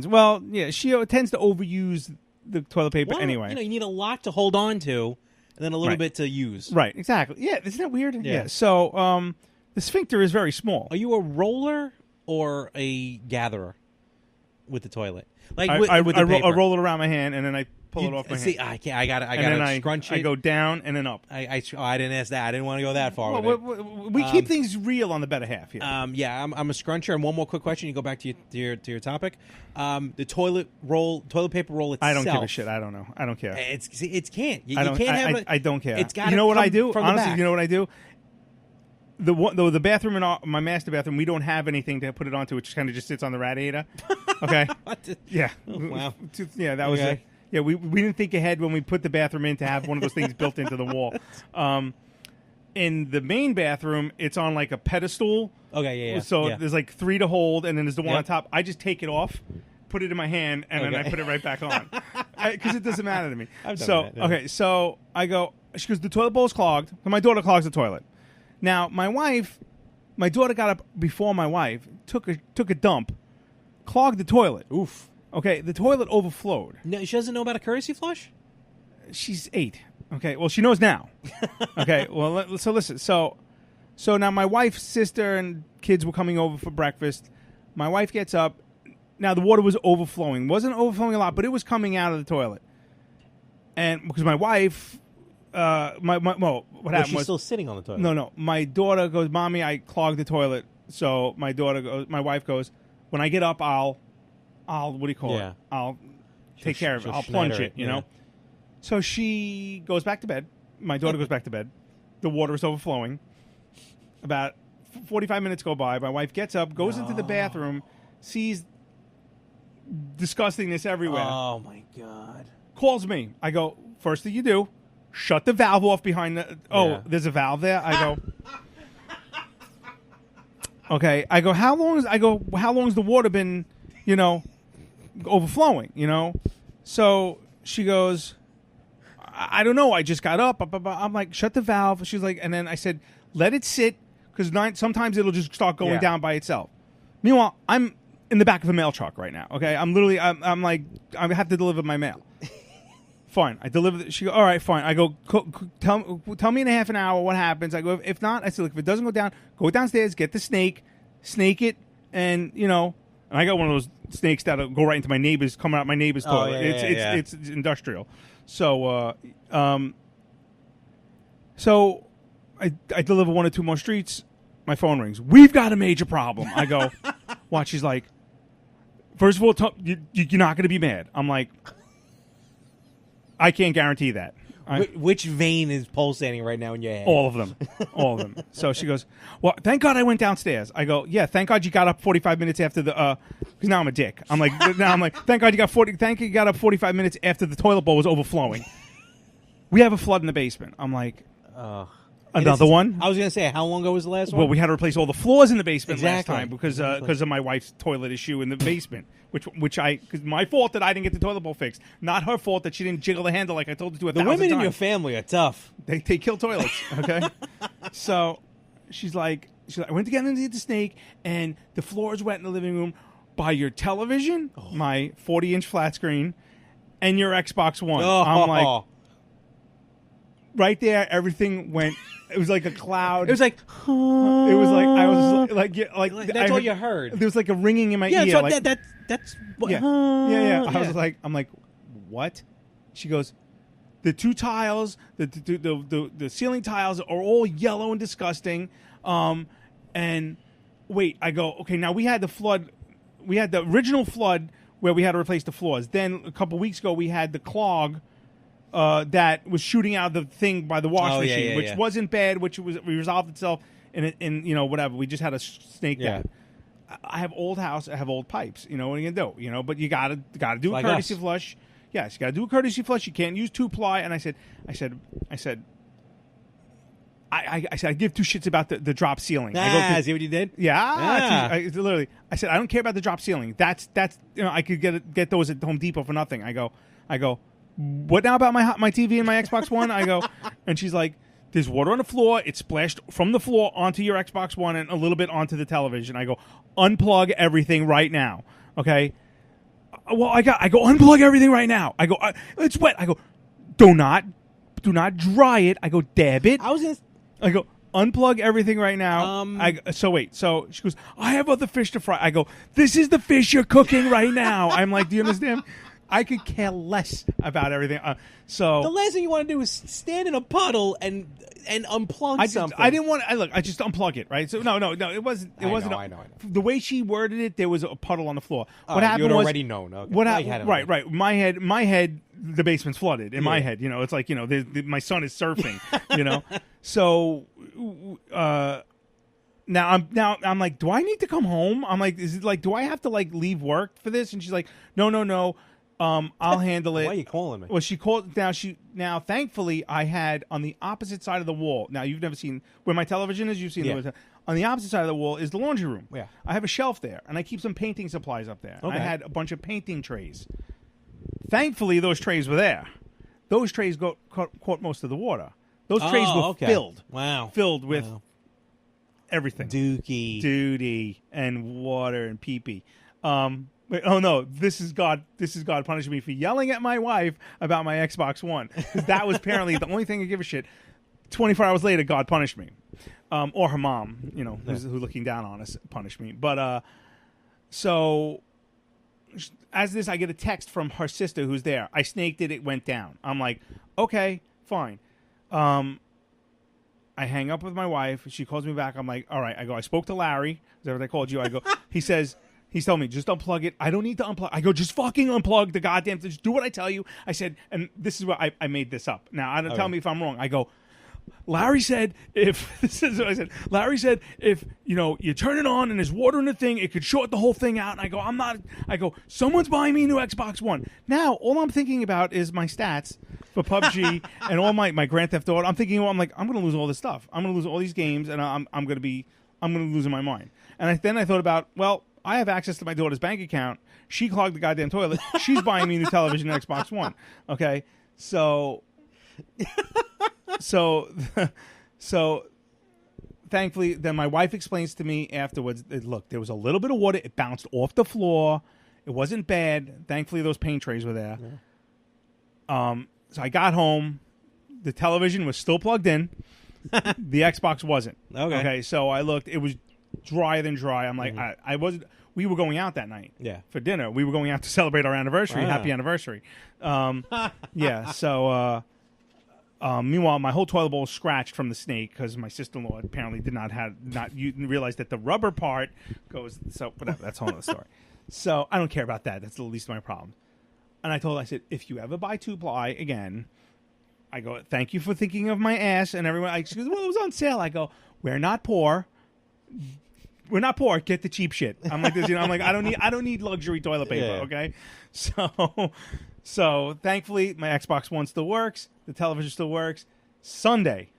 Well, yeah, she tends to overuse the toilet paper anyway. You need a lot to hold on to. And then a little bit to use. Right, exactly. Yeah, isn't that weird? Yeah. So the sphincter is very small. Are you a roller or a gatherer with the toilet? Like I with the paper? I roll it around my hand and then I pull it off my hand. I can't. I gotta scrunch it. I go down and then up. I didn't ask that. I didn't want to go that far. We keep things real on the better half here. I'm a scruncher. And one more quick question. You go back to your topic. The toilet paper roll itself. I don't give a shit. I don't know. I don't care. It can't. You can't have it. I don't care. It's got. You know what I do? Honestly, back. you know what I do? The bathroom in my master bathroom, we don't have anything to put it onto. It just kind of just sits on the radiator. Okay. Yeah. Oh, wow. Yeah, that was it. Yeah, we didn't think ahead when we put the bathroom in to have one of those things built into the wall. In the main bathroom, it's on like a pedestal. Okay, yeah. So there's like 3 to hold, and then there's the one on top. I just take it off, put it in my hand, and then I put it right back on. Because it doesn't matter to me. Okay, so I go, she goes, the toilet bowl is clogged. So my daughter clogs the toilet. Now, my daughter got up before my wife, took a dump, clogged the toilet. Oof. Okay, the toilet overflowed. No, she doesn't know about a courtesy flush? She's 8. Okay, well, she knows now. Okay, well, so listen. So now my wife's sister and kids were coming over for breakfast. My wife gets up. Now, the water was overflowing. Wasn't overflowing a lot, but it was coming out of the toilet. And because my wife... what happened she's was still sitting on the toilet. No. My daughter goes, "Mommy, I clogged the toilet." So my wife goes, "When I get up, I'll what do you call it? I'll take care of it. I'll plunge it, you know." So she goes back to bed. My daughter goes back to bed. The water is overflowing. About 45 minutes go by. My wife gets up, goes into the bathroom, sees disgustingness everywhere. Oh my God! Calls me. I go, "First thing you do, shut the valve off behind the... there's a valve there?" I go... Okay. I go, how long has the water been... overflowing, So she goes, I don't know. I just got up. I'm like, shut the valve. She's like, and then I said, let it sit because sometimes it'll just start going down by itself. Meanwhile, I'm in the back of a mail truck right now. Okay, I'm like, I have to deliver my mail. Fine, I deliver. She goes, all right, fine. I go, tell me in a half an hour what happens. I go, if not, I said, look, if it doesn't go down, go downstairs, get the snake it, and and I got one of those snakes that'll go right into my neighbor's, coming out my neighbor's toilet. It's industrial. So, so I deliver one or two more streets. My phone rings. We've got a major problem. I go, what? She's like, first of all, you're not going to be mad. I'm like, I can't guarantee that. Which vein is pulsating right now in your head? All of them. All of them. So she goes, well, thank God I went downstairs. I go, yeah, thank God you got up 45 minutes after the, because now I'm a dick. I'm like, thank God you got up 45 minutes after the toilet bowl was overflowing. We have a flood in the basement. I'm like, another one? I was going to say, how long ago was the last one? Well, we had to replace all the floors in the basement last time because of my wife's toilet issue in the basement, because my fault that I didn't get the toilet bowl fixed. Not her fault that she didn't jiggle the handle like I told her to 1,000 times. The women in your family are tough. They kill toilets, okay? So she's like, I went to get into the snake, and the floor is wet in the living room by your television, my 40-inch flat screen, and your Xbox One. I'm like, right there, everything went. It was like a cloud. It was like, it was like I was like that's all you heard. There was like a ringing in my ear. So like, that's yeah. I was like, I'm like, what? She goes, the two tiles, the ceiling tiles are all yellow and disgusting. And wait, I go, okay, now we had the flood. We had the original flood where we had to replace the floors. Then a couple weeks ago, we had the clog. That was shooting out the thing by the wash machine, which wasn't bad, which resolved itself in whatever. We just had a snake that. I have old house, I have old pipes. What are you gonna do? But you gotta do a courtesy flush. Yes, you gotta do a courtesy flush. You can't use 2-ply. And I said, I give two shits about the drop ceiling. See what you did? Yeah. Literally, I said I don't care about the drop ceiling. That's I could get those at Home Depot for nothing. I go. What now about my TV and my Xbox One? I go, and she's like, there's water on the floor. It splashed from the floor onto your Xbox One and a little bit onto the television. I go, unplug everything right now. Okay. Well, I go, unplug everything right now. I go, it's wet. I go, do not dry it. I go, dab it. I go, unplug everything right now. So she goes, I have other fish to fry. I go, this is the fish you're cooking right now. I'm like, do you understand? I could care less about everything. So the last thing you want to do is stand in a puddle and unplug something. I didn't want. I just unplug it, right? So no. It wasn't. I know. The way she worded it, there was a puddle on the floor. What happened you had was already known. Okay. What happened? Right. My head. The basement's flooded. In my head, it's like my son is surfing. So now I'm like, do I need to come home? I'm like, is it like, do I have to like leave work for this? And she's like, no. I'll handle it. Why are you calling me? Well, she called. Now, thankfully, I had on the opposite side of the wall. Now, you've never seen where my television is. You've seen on the opposite side of the wall is the laundry room. Yeah. I have a shelf there, and I keep some painting supplies up there. Okay. I had a bunch of painting trays. Thankfully, those trays were there. Those trays caught most of the water. Those trays were filled. Wow. Filled with everything. Dookie. Duty and water and pee-pee. Wait, oh no! This is God punishing me for yelling at my wife about my Xbox One. That was apparently the only thing I give a shit. 24 hours later, God punished me, or her mom, who's looking down on us, punished me. But so as this, I get a text from her sister who's there. I snaked it; it went down. I'm like, okay, fine. I hang up with my wife. She calls me back. I'm like, all right. I go. I spoke to Larry. Is that what I called you? I go. He says. He's telling me, just unplug it. I don't need to unplug. I go, just fucking unplug the goddamn thing. Just do what I tell you. I said, and this is what I made this up. Now, I don't tell me if I'm wrong. I go, Larry said, this is what I said. Larry said, if, you turn it on and there's water in the thing, it could short the whole thing out. And I go, someone's buying me a new Xbox One. Now, all I'm thinking about is my stats for PUBG and all my Grand Theft Auto. I'm thinking, I'm going to lose all this stuff. I'm going to lose all these games, and I'm going to lose in my mind. And then I thought about, well, I have access to my daughter's bank account. She clogged the goddamn toilet. She's buying me a new television and Xbox One. Okay, so thankfully, then my wife explains to me afterwards, look, there was a little bit of water. It bounced off the floor. It wasn't bad. Thankfully, those paint trays were there. Yeah. So I got home. The television was still plugged in. The Xbox wasn't. Okay, so I looked. It was drier than dry. I'm like, I wasn't. We were going out that night for dinner. We were going out to celebrate our anniversary. Happy anniversary. Yeah, so... meanwhile, my whole toilet bowl was scratched from the snake because my sister-in-law apparently did not realize that the rubber part goes. So whatever, that's a whole other story. So I don't care about that. That's the least of my problem. And I told her, I said, if you ever buy 2-ply again, I go, thank you for thinking of my ass. And everyone, she goes, well, it was on sale. I go, we're not poor. We're not poor. Get the cheap shit. I'm like this, I'm like, I don't need luxury toilet paper. Yeah. Okay, so thankfully my Xbox One still works. The television still works. Sunday,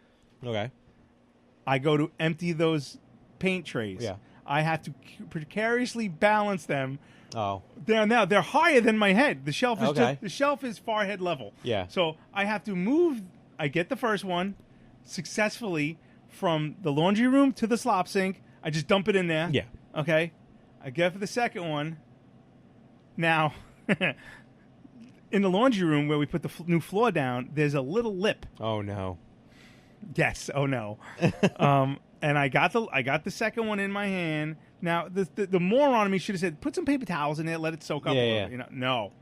I go to empty those paint trays. Yeah, I have to precariously balance them. Oh, they're higher than my head. The shelf is the shelf is far head level. Yeah, so I have to move. I get the first one successfully from the laundry room to the slop sink. I just dump it in there. Yeah. Okay. I get for the second one. Now, in the laundry room where we put the new floor down, there's a little lip. Oh no. Yes. Oh no. And I got the second one in my hand. Now the moron in me should have said, put some paper towels in there, let it soak up. No.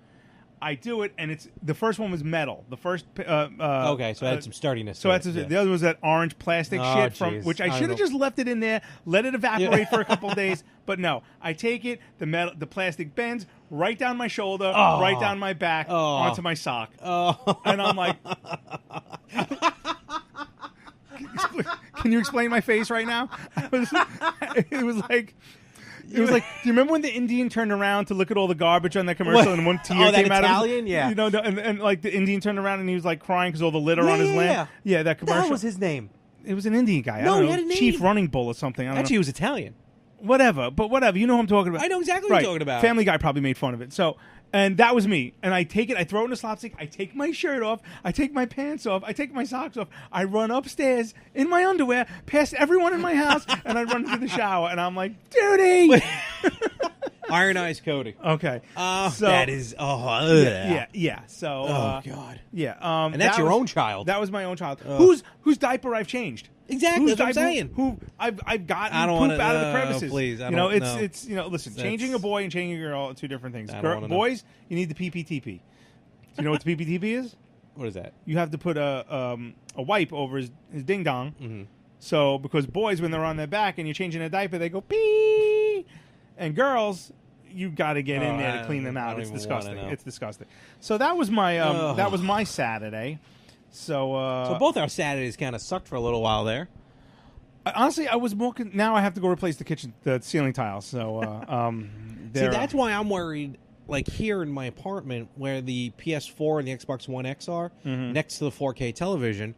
I do it, and the first one was metal. The first, okay, so it had some sturdiness. So the other was that orange plastic shit from which I should have just left it in there, let it evaporate for a couple of days. But no, I take it, the plastic bends right down my shoulder, right down my back, onto my sock, and I'm like, can you explain my face right now? It was like. It was like, do you remember when the Indian turned around to look at all the garbage on that commercial and one tear came out of it? Yeah. You know, and like the Indian turned around and he was like crying because all the litter on his lamp. Yeah, that commercial. What was his name? It was an Indian guy. No, I don't know, he had a name. Chief Running Bull or something. I don't Actually, know. he was Italian. Whatever. You know who I'm talking about. I know exactly what you're talking about. Family Guy probably made fun of it. So, and that was me. And I take it, I throw it in the slop sink, I take my shirt off, I take my pants off, I take my socks off, I run upstairs in my underwear, past everyone in my house, and I run into the shower, and I'm like, duty! Iron Eyes Cody. Okay. So that is, yeah. So, God. Yeah. And that's your own child. That was my own child. Whose diaper I've changed. Exactly, that's what I'm saying. Who I've gotten poop out of the crevices. Please, it's listen, changing a boy and changing a girl are two different things. Boys, you need the PPTP. Do you know what the PPTP is? What is that? You have to put a wipe over his ding dong. Mm-hmm. So because boys, when they're on their back and you're changing a diaper, they go pee, and girls, you got to get in there to clean them out. It's disgusting. It's disgusting. So that was my Saturday. So both our Saturdays kind of sucked for a little while there. Honestly, I was more. Now I have to go replace the ceiling tiles. So see, that's why I'm worried. Like here in my apartment, where the PS4 and the Xbox One X are next to the 4K television.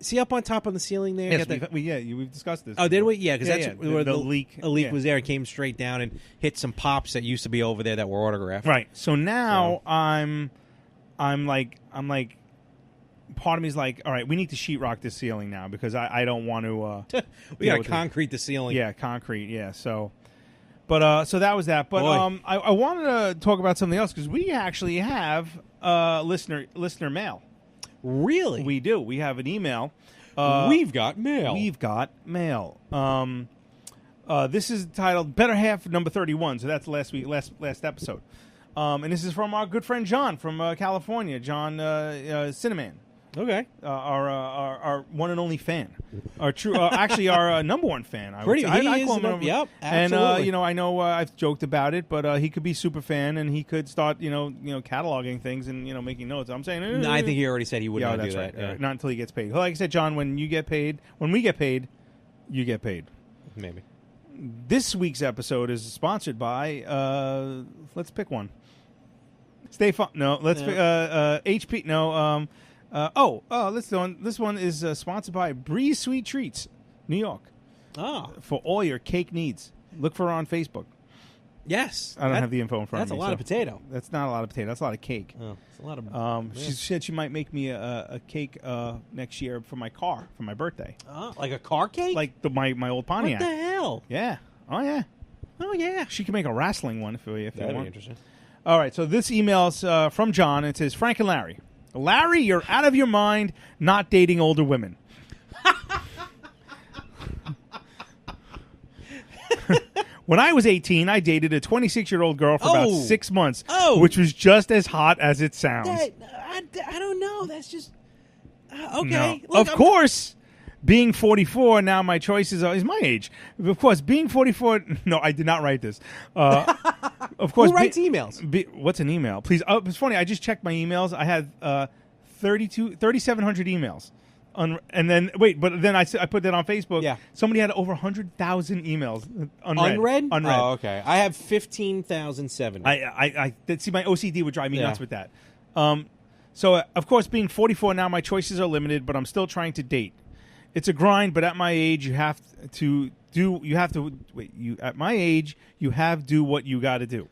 See up on top of the ceiling there? Yes, we've discussed this. Oh, did we? Yeah, because that's where the leak. A leak was there. It came straight down and hit some pops that used to be over there that were autographed. Right. So now I'm like. Part of me is like, all right, we need to sheetrock this ceiling now because I don't want to. We got to concrete the ceiling. Yeah, concrete. Yeah, so, but so that was that. But I wanted to talk about something else because we actually have listener mail. Really, we do. We have an email. We've got mail. We've got mail. This is titled "Better Half" number 31. So that's last episode. And this is from our good friend John from California, John Cinnamon. Okay, our one and only fan, actually our number one fan. I call him. Yep, absolutely. And I know I've joked about it, but he could be super fan and he could start cataloging things and making notes. I'm saying, no, I think he already said he would not do that. Right. Yeah. Not until he gets paid. Like I said, John, when we get paid, you get paid. Maybe. This week's episode is sponsored by. Let's pick one. Stay fun. No, let's pick HP. No. This one is sponsored by Breeze Sweet Treats, New York. For all your cake needs. Look for her on Facebook. Yes. I don't have the info in front That's of me. a lot of potato. That's not a lot of potato. That's a lot of cake. Oh, it's a lot of... She said she might make me a cake next year for my car for my birthday. Like a car cake? Like my old Pontiac. What the hell? Yeah. Oh yeah. Oh, yeah. She can make a wrestling one if you That'd want. be interesting. All right. So this email's from John. It says, Frank and Larry. Larry, you're out of your mind not dating older women. When I was 18, I dated a 26-year-old girl for about 6 months, which was just as hot as it sounds. I don't know. That's just... okay. No. Look, of course, being 44, now my choice is my age. Of course, being 44... No, I did not write this. Of course, who writes emails? What's an email? Please. It's funny. I just checked my emails. I had 3,700 emails. And then I put that on Facebook. Yeah. Somebody had over 100,000 emails unread. Unread. Oh, okay. I have 15,070. I see my OCD would drive me nuts with that. So of course, being 44 now, my choices are limited, but I'm still trying to date. It's a grind, but at my age, at my age, you have do what you got to do.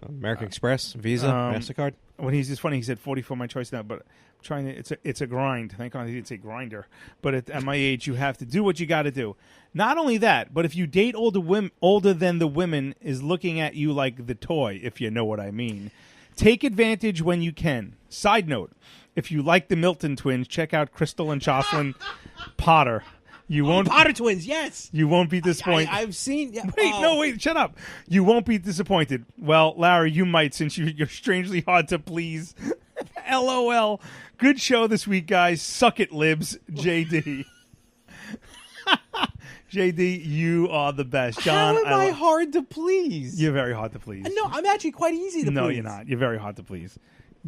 American Express, Visa, MasterCard. When it's funny, he said 44, my choice now, but it's a grind. Thank God he didn't say grinder. But at my age, you have to do what you got to do. Not only that, but if you date older than the women is looking at you like the toy, if you know what I mean. Take advantage when you can. Side note, if you like the Milton twins, check out Crystal and Jocelyn Potter. Potter twins, yes. You won't be disappointed. I've seen... Yeah, Wait, shut up. You won't be disappointed. Well, Larry, you might, since you're strangely hard to please. LOL. Good show this week, guys. Suck it, libs. JD. JD, you are the best. John, how am I hard to please? You're very hard to please. No, I'm actually quite easy to please. No, you're not. You're very hard to please.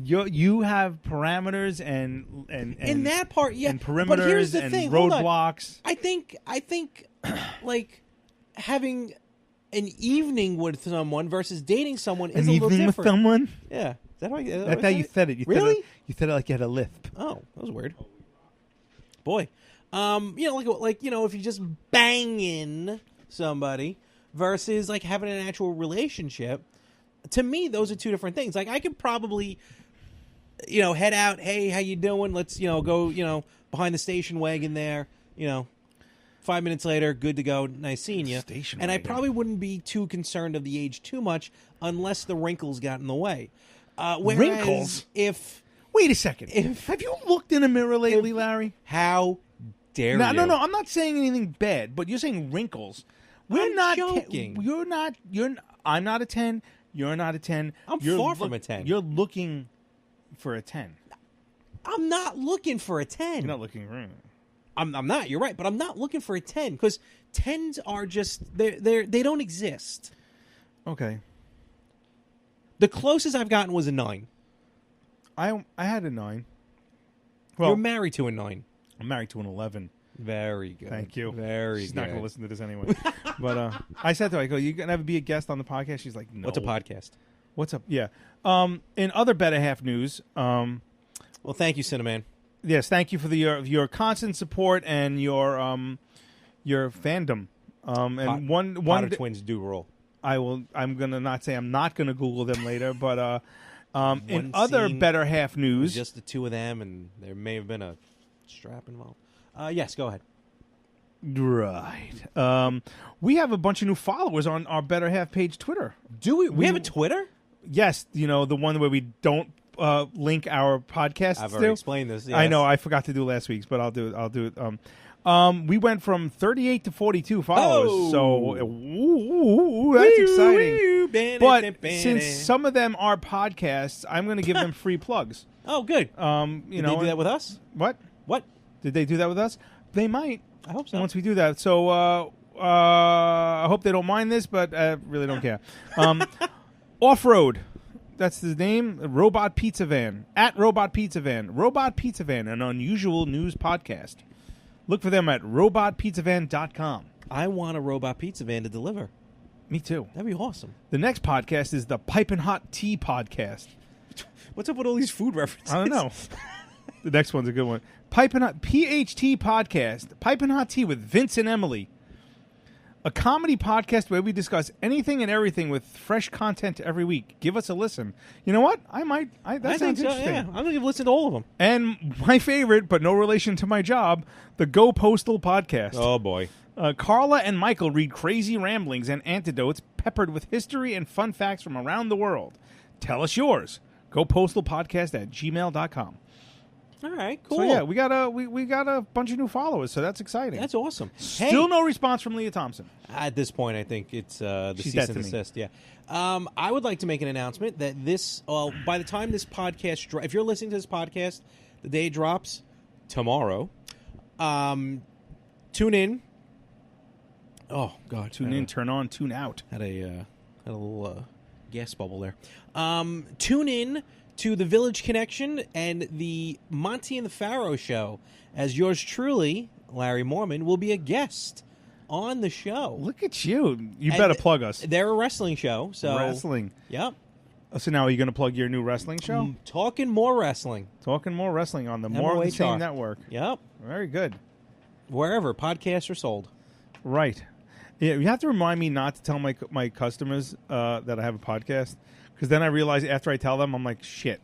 You have parameters and in that part, yeah, and perimeters but here's the and thing. roadblocks. I think like having an evening with someone versus dating someone is a little different. With someone? Yeah. Is that That's how you said it. You really? You said it like you had a lisp. Oh, that was weird. Boy. If you just banging somebody versus like having an actual relationship, to me those are two different things. Like I could probably head out, hey, how you doing? Let's go, behind the station wagon there, 5 minutes later, good to go, nice seeing you. Station and wagon. I probably wouldn't be too concerned of the age too much unless the wrinkles got in the way. Wrinkles? Wait a second. Have you looked in a mirror lately, Larry? How dare you? No. I'm not saying anything bad, but you're saying wrinkles. I'm not joking. I'm not a 10. You're not a 10. I'm far from a 10. You're looking for a 10. I'm not looking for a 10. You're not looking for it. I'm not. You're right, but I'm not looking for a 10 because 10s are just they don't exist. Okay. The closest I've gotten was a 9. I had a 9. Well, you're married to a 9. I'm married to an 11. Very good. Thank you. Very She's good. not going to listen to this anyway. But I said to her, I go, you going to be a guest on the podcast? She's like, no. What's a podcast? What's up? Yeah. In other Better Half news. Well, thank you, Cinnamon. Yes, thank you for your constant support and your fandom. And Potter twins do roll. I'm gonna not say I'm not gonna Google them later, but in other Better Half news, just the two of them, and there may have been a strap involved. Yes, go ahead. Right. We have a bunch of new followers on our Better Half page Twitter. Do we? We have a Twitter? Yes, the one where we don't link our podcasts. I've already explained this. Yes. I know I forgot to do last week's, but I'll do it. We went from 38 to 42 followers, so that's exciting. But since some of them are podcasts, I'm going to give them free plugs. Oh, good. Did they do that with us? What? Did they do that with us? They might. I hope so. Once we do that. So I hope they don't mind this, but I really don't care. Off-Road. That's the name. Robot Pizza Van. At Robot Pizza Van. Robot Pizza Van, an unusual news podcast. Look for them at robotpizzavan.com. I want a robot pizza van to deliver. Me too. That'd be awesome. The next podcast is the Pipin' Hot Tea podcast. What's up with all these food references? I don't know. The next one's a good one. Pipin' Hot PHT podcast. Pipin' Hot Tea with Vince and Emily. a comedy podcast where we discuss anything and everything with fresh content every week. Give us a listen. You know what? That sounds interesting. Yeah, I'm going to give a listen to all of them. And my favorite, but no relation to my job, the Go Postal podcast. Oh, boy. Carla and Michael read crazy ramblings and anecdotes peppered with history and fun facts from around the world. Tell us yours. GoPostalPodcast@gmail.com. All right, cool. So yeah, we got a bunch of new followers, so that's exciting. That's awesome. Still no response from Leah Thompson. At this point, I think it's the She's cease dead and to me. desist. Yeah. I would like to make an announcement that by the time this podcast, if you're listening to this podcast, the day it drops tomorrow, tune in. Oh God, Tune in, turn on, tune out. Had a little gas bubble there. Tune in to the Village Connection and the Monty and the Pharaoh show, as yours truly, Larry Mormon, will be a guest on the show. Look at you. You better plug us. They're a wrestling show. So Wrestling. Yep. So now are you going to plug your new wrestling show? Talking more wrestling. Talking more wrestling on the More of the Same network. Yep. Very good. Wherever podcasts are sold. Right. Yeah, you have to remind me not to tell my customers that I have a podcast, because then I realize after I tell them, I'm like, shit,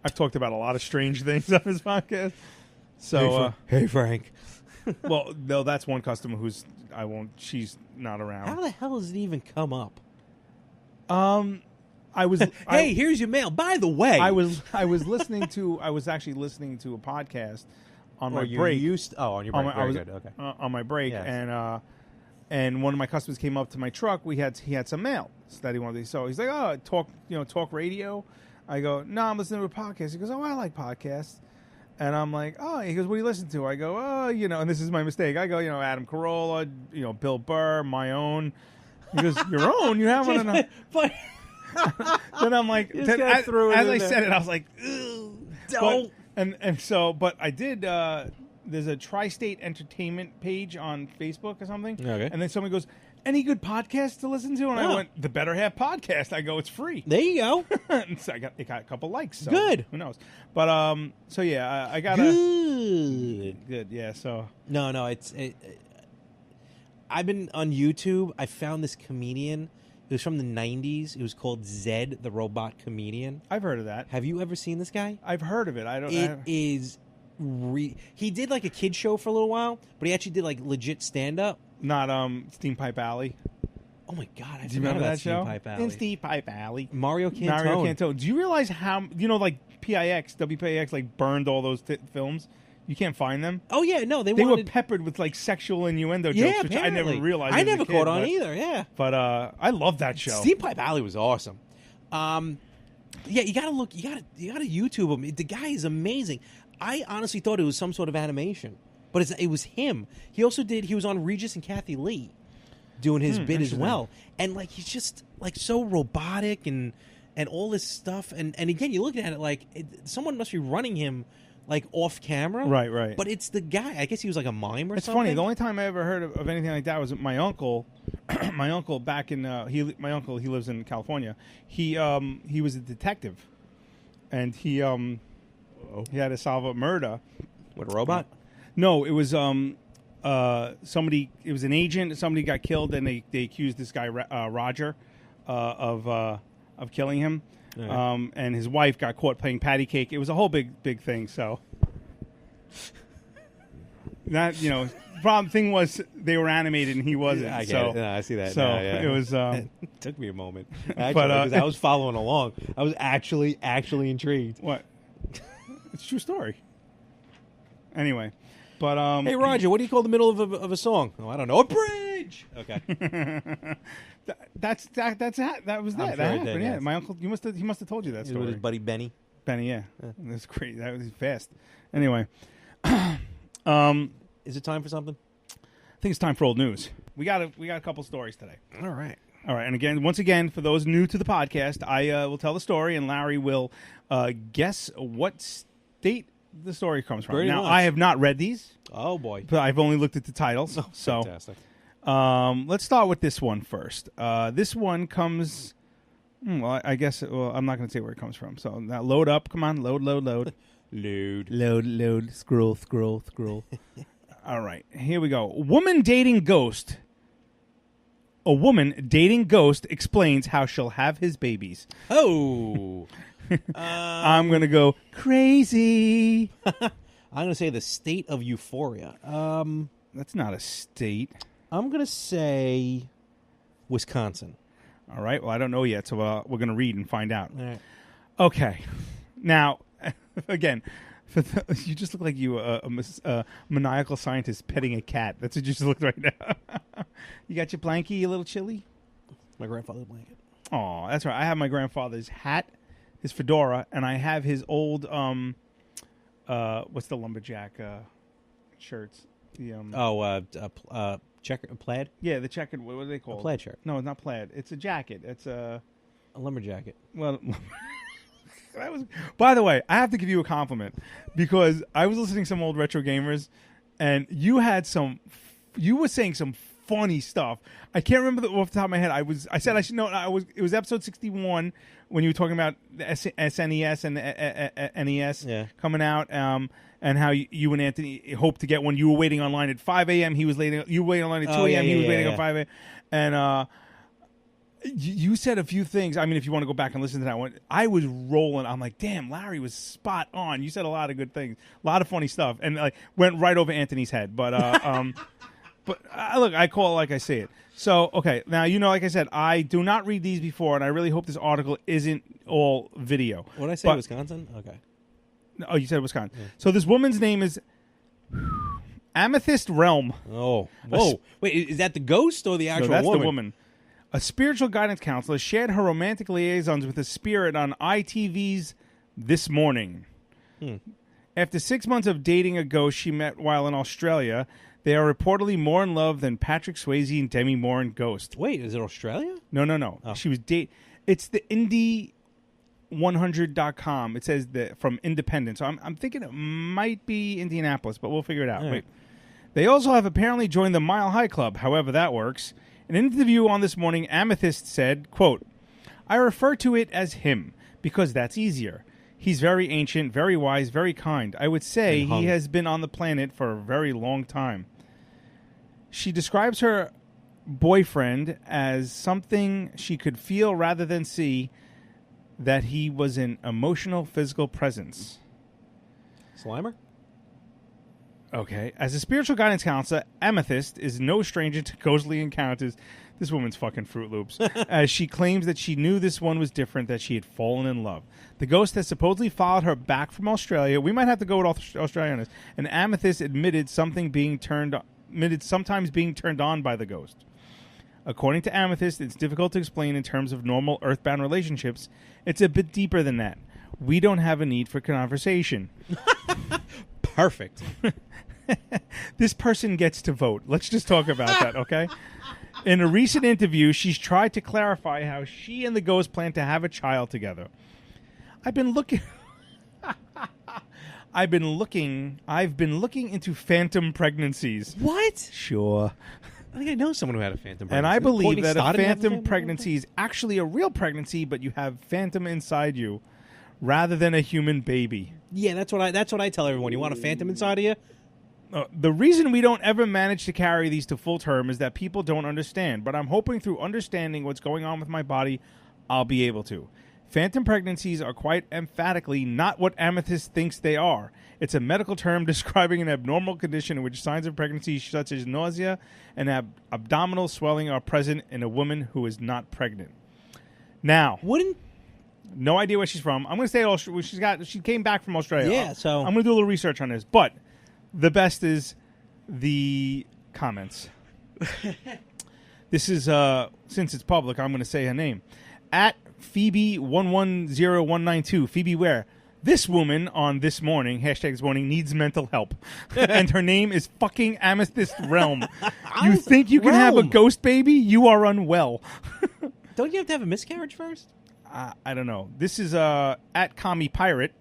I've talked about a lot of strange things on this podcast. So, hey Frank. well, no, that's one customer she's not around. How the hell does it even come up? I was. Hey, here's your mail. By the way, I was actually listening to a podcast on my break. On your break. Very good. Okay. On my break, Yes. and one of my customers came up to my truck. He had some mail that he wanted. So he's like, "Oh, talk radio." I go, "No, I'm listening to a podcast." He goes, "Oh, I like podcasts." And I'm like, "Oh," he goes, "What do you listen to?" I go, "Oh, and this is my mistake. I go, Adam Carolla, Bill Burr, my own." He goes, "Your own? You have one?" But then I'm like, as I said it, I was like, "Ugh." don't. But I did. There's a Tri-State Entertainment page on Facebook or something. Okay. And then somebody goes, "Any good podcasts to listen to?" And I went, "The Better Half podcast." I go, "It's free." There you go. And so it got a couple likes. So Good. Who knows? But so yeah, I got good. Yeah. So No, I've been on YouTube. I found this comedian. It was from the 90s. It was called Zed, the Robot Comedian. I've heard of that. Have you ever seen this guy? I've heard of it. He did like a kid show for a little while, but he actually did like legit stand up. Not Steam Pipe Alley. Oh my god, I Do you remember that show? Steam Pipe Alley. In Steam Pipe Alley. Mario Cantone. Do you realize how WPIX like burned all those films? You can't find them. Oh yeah, no, they were peppered with like sexual innuendo jokes, which I never realized. I never caught on either. Yeah, but I love that show. Steam Pipe Alley was awesome. Yeah, you gotta look. You gotta YouTube him. The guy is amazing. I honestly thought it was some sort of animation, but it was him. He was on Regis and Kathy Lee doing his bit as well, and like he's just like so robotic and all this stuff. And again, you look at it like someone must be running him like off camera, right. But it's the guy. I guess he was like a mime or something. It's funny. The only time I ever heard of anything like that was my uncle. My uncle back in he lives in California. He was a detective, and he had to solve a murder. With a robot? No, it was somebody. It was an agent. Somebody got killed, and they accused this guy Roger of killing him. Okay. And his wife got caught playing patty cake. It was a whole big thing. So that problem thing was they were animated and he wasn't. I get it. No, I see that. So no, yeah. it was. It took me a moment, because I was following along. I was actually intrigued. What? It's a true story. Anyway, but hey Roger, what do you call the middle of a song? Oh, I don't know. A bridge. Okay. That was that. That happened. Yeah, yes. My uncle. He must have told you that story. With his buddy Benny. Yeah. That's great. That was fast. Anyway, is it time for something? I think it's time for old news. We got a couple stories today. All right. And once again, for those new to the podcast, I will tell the story, and Larry will guess what state the story comes from. Pretty now, much. I have not read these. Oh boy! But I've only looked at the titles. Oh, so fantastic. Let's start with this one first. This one comes. Well, I guess. Well, I'm not going to say where it comes from. So now load up. Come on, load. Load. Scroll. All right, here we go. Woman dating ghost A woman dating ghost explains how she'll have his babies. Oh. I'm going to go crazy. I'm going to say the state of euphoria. That's not a state. I'm going to say Wisconsin. All right. Well, I don't know yet, so we're going to read and find out. All right. Okay. Now, again, you just look like you a maniacal scientist petting a cat. That's what you just look right now. You got your blankie, a little chilly? My grandfather's blanket. Oh, that's right. I have my grandfather's hat, his fedora, and I have his old what's the lumberjack shirts? The plaid? Yeah, the checkered. What are they called? A plaid shirt. No, it's not plaid. It's a jacket. It's a lumberjacket. Well, that was. By the way, I have to give you a compliment because I was listening to some old retro gamers, and you were saying some funny stuff. I can't remember off the top of my head. I said I should know. It was episode 61 when you were talking about the SNES and the NES coming out, and how you and Anthony hoped to get one. You were waiting online at 5 a.m. You were waiting online at 2 a.m. He was waiting at 5 a.m. And you said a few things. I mean, if you want to go back and listen to that one, I was rolling. I'm like, damn, Larry was spot on. You said a lot of good things, a lot of funny stuff, and went right over Anthony's head. But but look, I call it like I say it. So, okay, now, like I said, I do not read these before, and I really hope this article isn't all video. What did I say, Wisconsin? Okay. Oh, you said Wisconsin. Yeah. So this woman's name is Amethyst Realm. Oh. Whoa. Wait, is that the ghost or the actual woman? That's the woman. A spiritual guidance counselor shared her romantic liaisons with a spirit on ITV's This Morning. After 6 months of dating a ghost she met while in Australia, they are reportedly more in love than Patrick Swayze and Demi Moore in Ghost. Wait, is it Australia? No. Oh. She was It's the Indie100.com. It says from Independent. So I'm thinking it might be Indianapolis, but we'll figure it out. Wait. They also have apparently joined the Mile High Club, however that works. In an interview on This Morning, Amethyst said, quote, "I refer to it as him because that's easier. He's very ancient, very wise, very kind. I would say he has been on the planet for a very long time." She describes her boyfriend as something she could feel rather than see, that he was an emotional, physical presence. Slimer? Okay. As a spiritual guidance counselor, Amethyst is no stranger to ghostly encounters. This woman's fucking Fruit Loops. As she claims that she knew this one was different, that she had fallen in love. The ghost has supposedly followed her back from Australia. We might have to go with Australia on this. And Amethyst admitted sometimes being turned on by the ghost. According to Amethyst, it's difficult to explain in terms of normal earthbound relationships. It's a bit deeper than that. We don't have a need for conversation. Perfect. This person gets to vote. Let's just talk about that, okay? In a recent interview, she's tried to clarify how she and the ghost plan to have a child together. I've been looking into phantom pregnancies. What? Sure. I think I know someone who had a phantom pregnancy. And I believe Courtney that a Stodden phantom pregnancy is actually a real pregnancy, but you have phantom inside you rather than a human baby. Yeah, that's what I tell everyone. You want a phantom inside of you? The reason we don't ever manage to carry these to full term is that people don't understand, but I'm hoping through understanding what's going on with my body, I'll be able to. Phantom pregnancies are quite emphatically not what Amethyst thinks they are. It's a medical term describing an abnormal condition in which signs of pregnancy such as nausea and abdominal swelling are present in a woman who is not pregnant. Now, no idea where she's from. I'm going to say she came back from Australia. Yeah, so I'm going to do a little research on this, but the best is the comments. This is since it's public, I'm going to say her name. At Phoebe110192, Phoebe Ware. This woman on This Morning, hashtag This Morning, needs mental help. And her name is fucking Amethyst Realm. You think you can have a ghost baby? You are unwell. Don't you have to have a miscarriage first? I don't know. This is at Commie Pirate.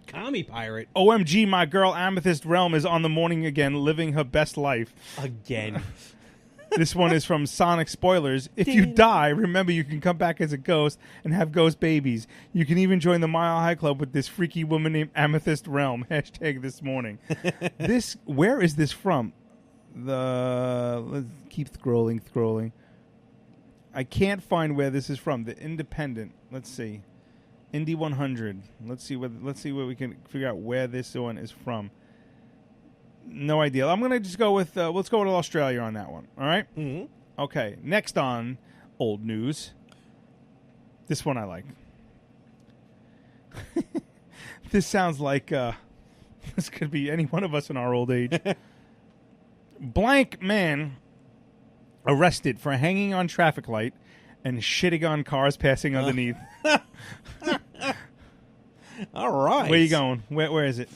Commie Pirate? OMG, my girl Amethyst Realm is on The Morning again, living her best life. Again. This one is from Sonic Spoilers. If you die, remember you can come back as a ghost and have ghost babies. You can even join the Mile High Club with this freaky woman named Amethyst Realm. Hashtag This Morning. Where is this from? Let's keep scrolling. I can't find where this is from. The Independent. Let's see. Indy 100. Let's see what we can figure out where this one is from. No idea. I'm gonna just go with let's go with Australia on that one. All right. Mm-hmm. Okay. Next on old news. This one I like. This sounds like this could be any one of us in our old age. Blank man arrested for hanging on traffic light and shitting on cars passing underneath. All right. Where you going? Where is it?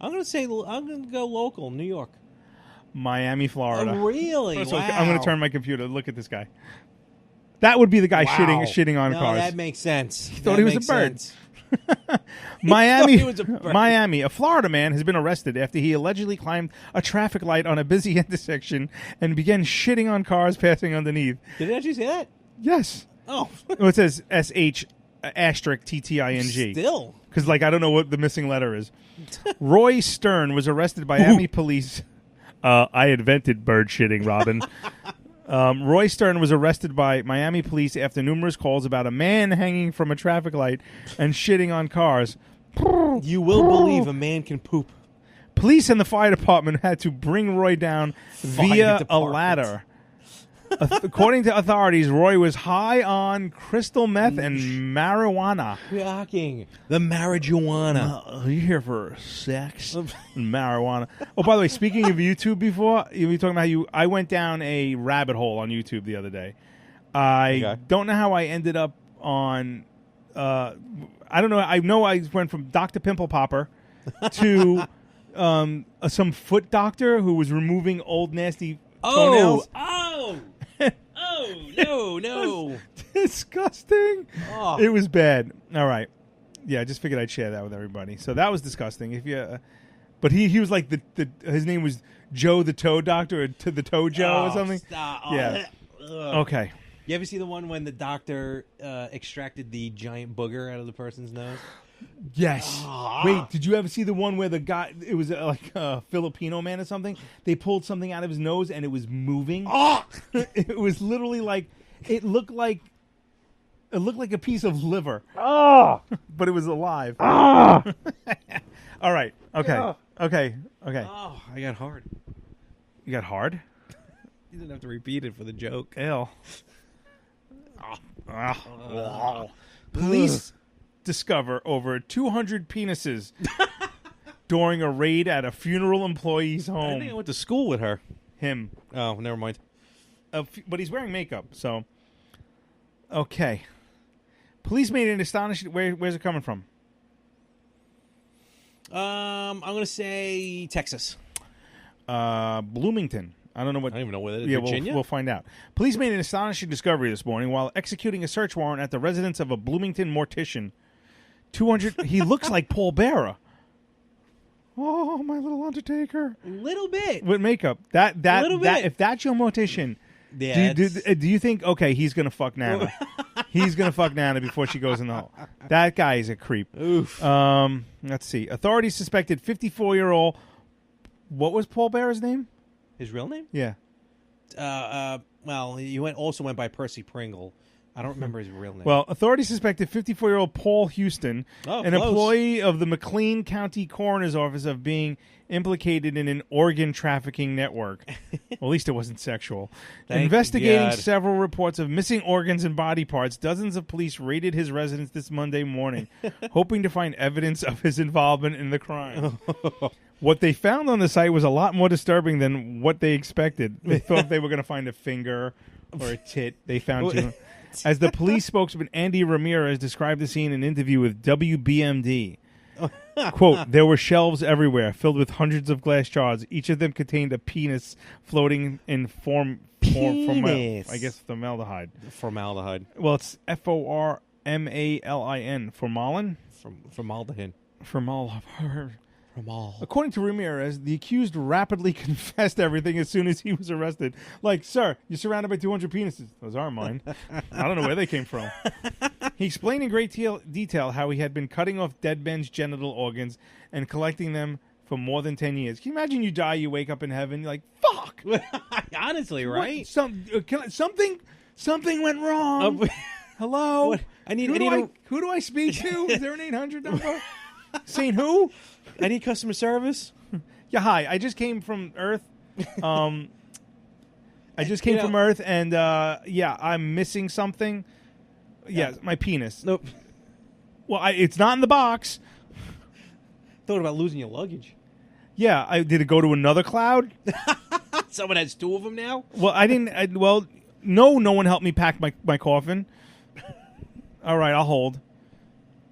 I'm going to go local, New York. Miami, Florida. Oh, really? So wow. I'm going to turn my computer. Look at this guy. That would be the guy shitting on cars. That makes sense. He thought he was a bird. Miami, a Florida man has been arrested after he allegedly climbed a traffic light on a busy intersection and began shitting on cars passing underneath. Did it actually say that? Yes. Oh. Well, it says SH asterisk TTING. Still. Because, I don't know what the missing letter is. Roy Stern was arrested by Miami police. I invented bird shitting, Robin. Roy Stern was arrested by Miami police after numerous calls about a man hanging from a traffic light and shitting on cars. You will believe a man can poop. Police and the fire department had to bring Roy down via a ladder. According to authorities, Roy was high on crystal meth and marijuana. Shocking. The marijuana. Are you here for sex and marijuana? Oh, by the way, speaking of YouTube before, you were talking about I went down a rabbit hole on YouTube the other day. I don't know how I ended up on... I don't know. I know I went from Dr. Pimple Popper to some foot doctor who was removing old, nasty toenails. Oh, no. Disgusting. Oh. It was bad. All right. Yeah, I just figured I'd share that with everybody. So that was disgusting. If you, but he was like his name was Joe the Toe Doctor or to the Toe Joe or something. Stop. Yeah. Okay. You ever see the one when the doctor extracted the giant booger out of the person's nose? Yes. Wait, did you ever see the one where the guy, it was like a Filipino man or something? They pulled something out of his nose and it was moving. It was literally like, it looked like a piece of liver. But it was alive. All right. Okay. Okay. Oh, I got hard. You got hard? You didn't have to repeat it for the joke. Ew. Police discover over 200 penises during a raid at a funeral employee's home. I think I went to school with her. Him. Oh, never mind. But he's wearing makeup, so... Okay. Police made an astonishing... Where's it coming from? I'm going to say Texas. Bloomington. I don't know what... I don't even know where that is. Yeah, Virginia? we'll find out. Police made an astonishing discovery this morning while executing a search warrant at the residence of a Bloomington mortician. 200... He looks like Paul Bearer. Oh, my little Undertaker. A little bit. With makeup. That if that's your mortician... Yeah, do you think, okay, he's going to fuck Nana? He's going to fuck Nana before she goes in the hole. That guy is a creep. Oof. Let's see. Authorities suspected 54-year-old... What was Paul Bearer's name? His real name? Yeah. Well, he also went by Percy Pringle. I don't remember his real name. Well, authorities suspected 54-year-old Paul Houston, an employee of the McLean County Coroner's Office, of being implicated in an organ trafficking network. Well, at least it wasn't sexual. Investigating several reports of missing organs and body parts, dozens of police raided his residence this Monday morning, hoping to find evidence of his involvement in the crime. What they found on the site was a lot more disturbing than what they expected. They thought they were going to find a finger or a tit. They found two. As the police spokesman Andy Ramirez described the scene in an interview with WBMD. Quote, there were shelves everywhere filled with hundreds of glass jars. Each of them contained a penis floating in form I guess formaldehyde. Formaldehyde. Well, it's FORMALIN. Formalin? Formaldehyde. Formaldehyde. According to Ramirez, the accused rapidly confessed everything as soon as he was arrested. Like, sir, you're surrounded by 200 penises. Those aren't mine. I don't know where they came from. He explained in great detail how he had been cutting off dead men's genital organs and collecting them for more than 10 years. Can you imagine you die, you wake up in heaven, you're like, fuck! fuck. Honestly, right? Something went wrong. Hello? What? Who do I speak to? Is there an 800 number? Saying who? I need customer service. Yeah, hi. I just came from Earth. From Earth, and I'm missing something. Yeah, my penis. Nope. Well, it's not in the box. Thought about losing your luggage. Yeah, did it go to another cloud? Someone has 2 of them now? Well, I didn't. No one helped me pack my coffin. All right, I'll hold.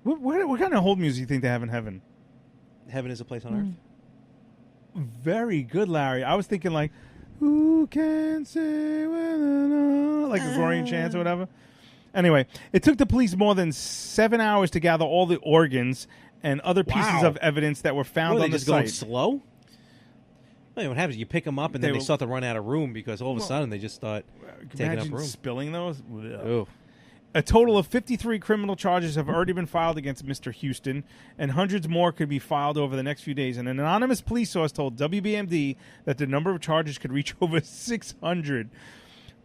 What kind of hold music do you think they have in heaven? Heaven is a place on earth. Very good, Larry. I was thinking like, who can say when like a Gregorian chant or whatever. Anyway, it took the police more than 7 hours to gather all the organs and other pieces of evidence that were found on the site. Going slow? Well, what happens? You pick them up and then they start to run out of room because all of a sudden they just start taking up room. Spilling those. Ooh. A total of 53 criminal charges have already been filed against Mr. Houston, and hundreds more could be filed over the next few days. And an anonymous police source told WBMD that the number of charges could reach over 600.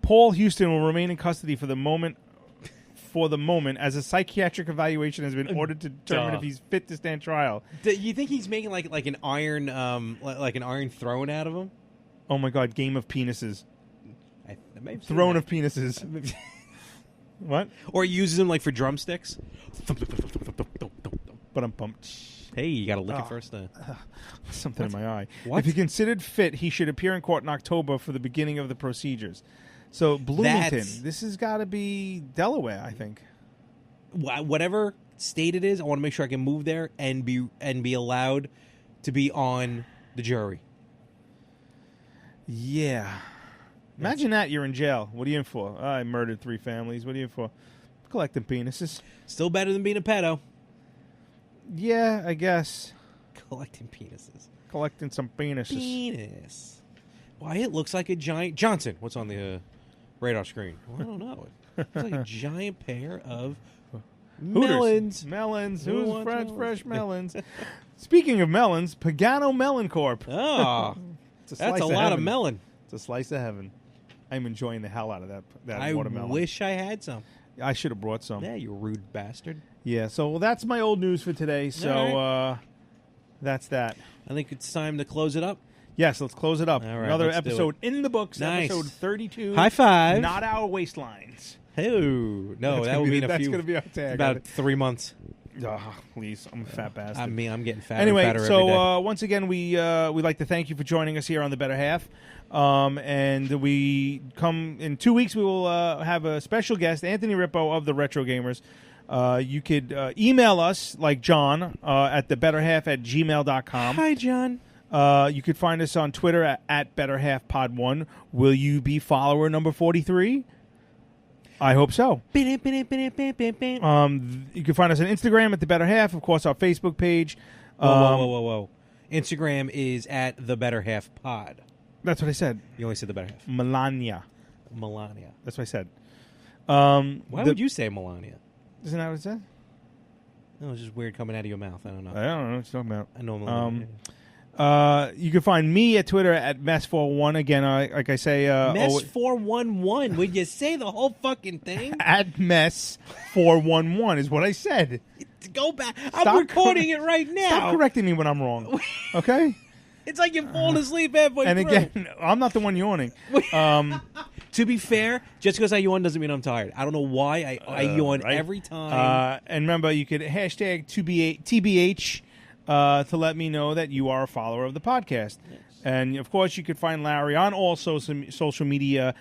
Paul Houston will remain in custody for the moment, as a psychiatric evaluation has been ordered to determine if he's fit to stand trial. Do you think he's making like an iron throne out of him? Oh my God! Game of penises. Throne of penises. What? Or he uses them like for drumsticks. But I'm pumped. Hey, you got to lick it first. Something in my eye. What? If he considered fit, he should appear in court in October for the beginning of the procedures. So Bloomington, this has got to be Delaware, I think. Whatever state it is, I want to make sure I can move there and be allowed to be on the jury. Yeah. Imagine that you're in jail. What are you in for? I murdered 3 families. What are you in for? Collecting penises. Still better than being a pedo. Yeah, I guess. Collecting penises. Collecting some penises. Penis. Why, it looks like a giant... Johnson, what's on the radar screen? Well, I don't know. It looks like a giant pair of melons. Melons. Who's fresh melons? Speaking of melons, Pagano Melon Corp. Oh, that's a lot of melon. It's a slice of heaven. I'm enjoying the hell out of that watermelon. I wish I had some. I should have brought some. Yeah, you rude bastard. Yeah, so that's my old news for today. So that's that. I think it's time to close it up. Yes, let's close it up. All right, another episode in the books. Nice. Episode 32. High five. Not our waistlines. Oh, no, that would mean that's going to be our tag. About 3 months. Oh, please, I'm a fat bastard. I'm getting fatter anyway, and fatter every day. Once again, we'd like to thank you for joining us here on The Better Half. And we come in 2 weeks. We will have a special guest, Anthony Rippo of the Retro Gamers. You could email us, like John, at thebetterhalf@gmail.com. Hi, John. You could find us on Twitter at BetterHalfPod1. Will you be follower number 43? I hope so. You can find us on Instagram at The Better Half. Of course, our Facebook page. Whoa. Instagram is at The Better Half Pod. That's what I said. You only said The Better Half. Melania. That's what I said. Why would you say Melania? Isn't that what it said? No, it was just weird coming out of your mouth. I don't know. I don't know what you're talking about. I know Melania. You can find me at Twitter at Mess411. Again, like I say... Mess411. Would you say the whole fucking thing? At Mess411 is what I said. Go back. I'm recording it right now. Stop correcting me when I'm wrong. Okay? It's like you're falling asleep halfway through. And again, I'm not the one yawning. To be fair, just because I yawn doesn't mean I'm tired. I don't know why I yawn every time. And remember, you could hashtag TBH to let me know that you are a follower of the podcast. Yes. And, of course, you could find Larry on all social media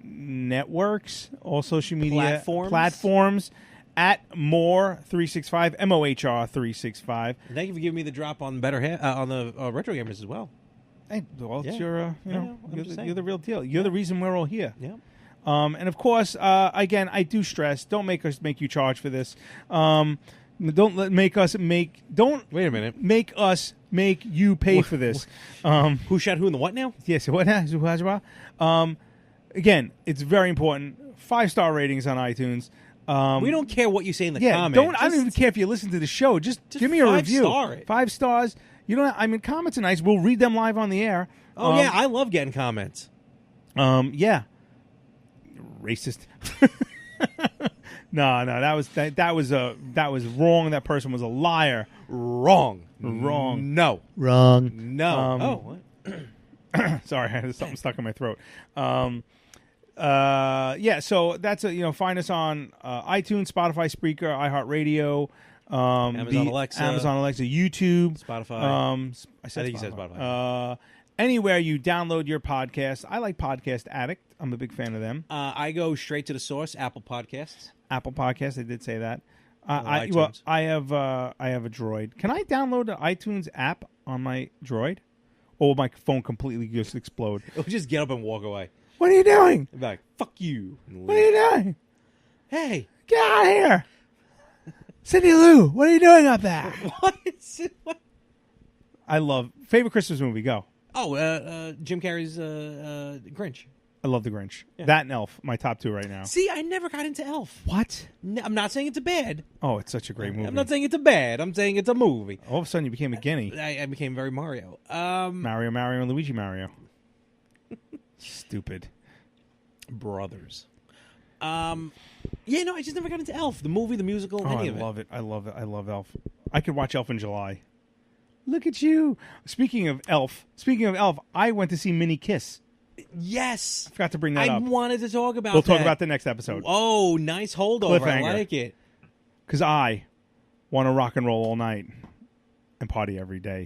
networks, all social media platforms at More365, MOHR365. Thank you for giving me the drop on on the Retro Gamers as well. Hey, well, it's your, you're the real deal. You're the reason we're all here. Yeah. And of course, again, I do stress: don't make us make you charge for this. Don't make us make. Don't wait a minute. Make us make you pay for this. Who shot who in the what now? Yes. What? Again, it's very important. 5-star ratings on iTunes. We don't care what you say in the comments. I don't even care if you listen to the show. Just give me a review. 5 5 stars. You know, I mean, comments are nice. We'll read them live on the air. Oh yeah, I love getting comments. Yeah. Racist. No, that was wrong. That person was a liar. Wrong. No. Wrong. No. Sorry, I had something stuck in my throat. Yeah, so that's find us on iTunes, Spotify, Spreaker, iHeartRadio, Amazon Alexa, YouTube, Spotify. I think you said Spotify. Anywhere you download your podcast. I like Podcast Addict. I'm a big fan of them. I go straight to the source, Apple Podcasts. Apple Podcasts, I did say that. I iTunes. have a Droid. Can I download the iTunes app on my Droid? Or will my phone completely just explode? It'll just get up and walk away. What are you doing? I'll be like, fuck you. What are you doing? Hey. Get out of here. Cindy Lou, what are you doing up there? What is it? What? I love favorite Christmas movie. Go. Oh, Jim Carrey's Grinch. I love The Grinch. Yeah. That and Elf, my top two right now. See, I never got into Elf. What? No, I'm not saying it's a bad. Oh, it's such a great movie. I'm not saying it's a bad. I'm saying it's a movie. All of a sudden, you became a guinea. I became very Mario. Mario, and Luigi Mario. Stupid. Brothers. Yeah, no, I just never got into Elf. The movie, the musical, any of it. I love it. I love Elf. I could watch Elf in July. Look at you. Speaking of Elf, I went to see Minnie Kiss. Yes. I forgot to bring that up. I wanted to talk about We'll that. talk about the next episode. Oh, nice holdover. I like it. Because I want to rock and roll all night and party every day.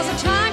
'cause I'm trying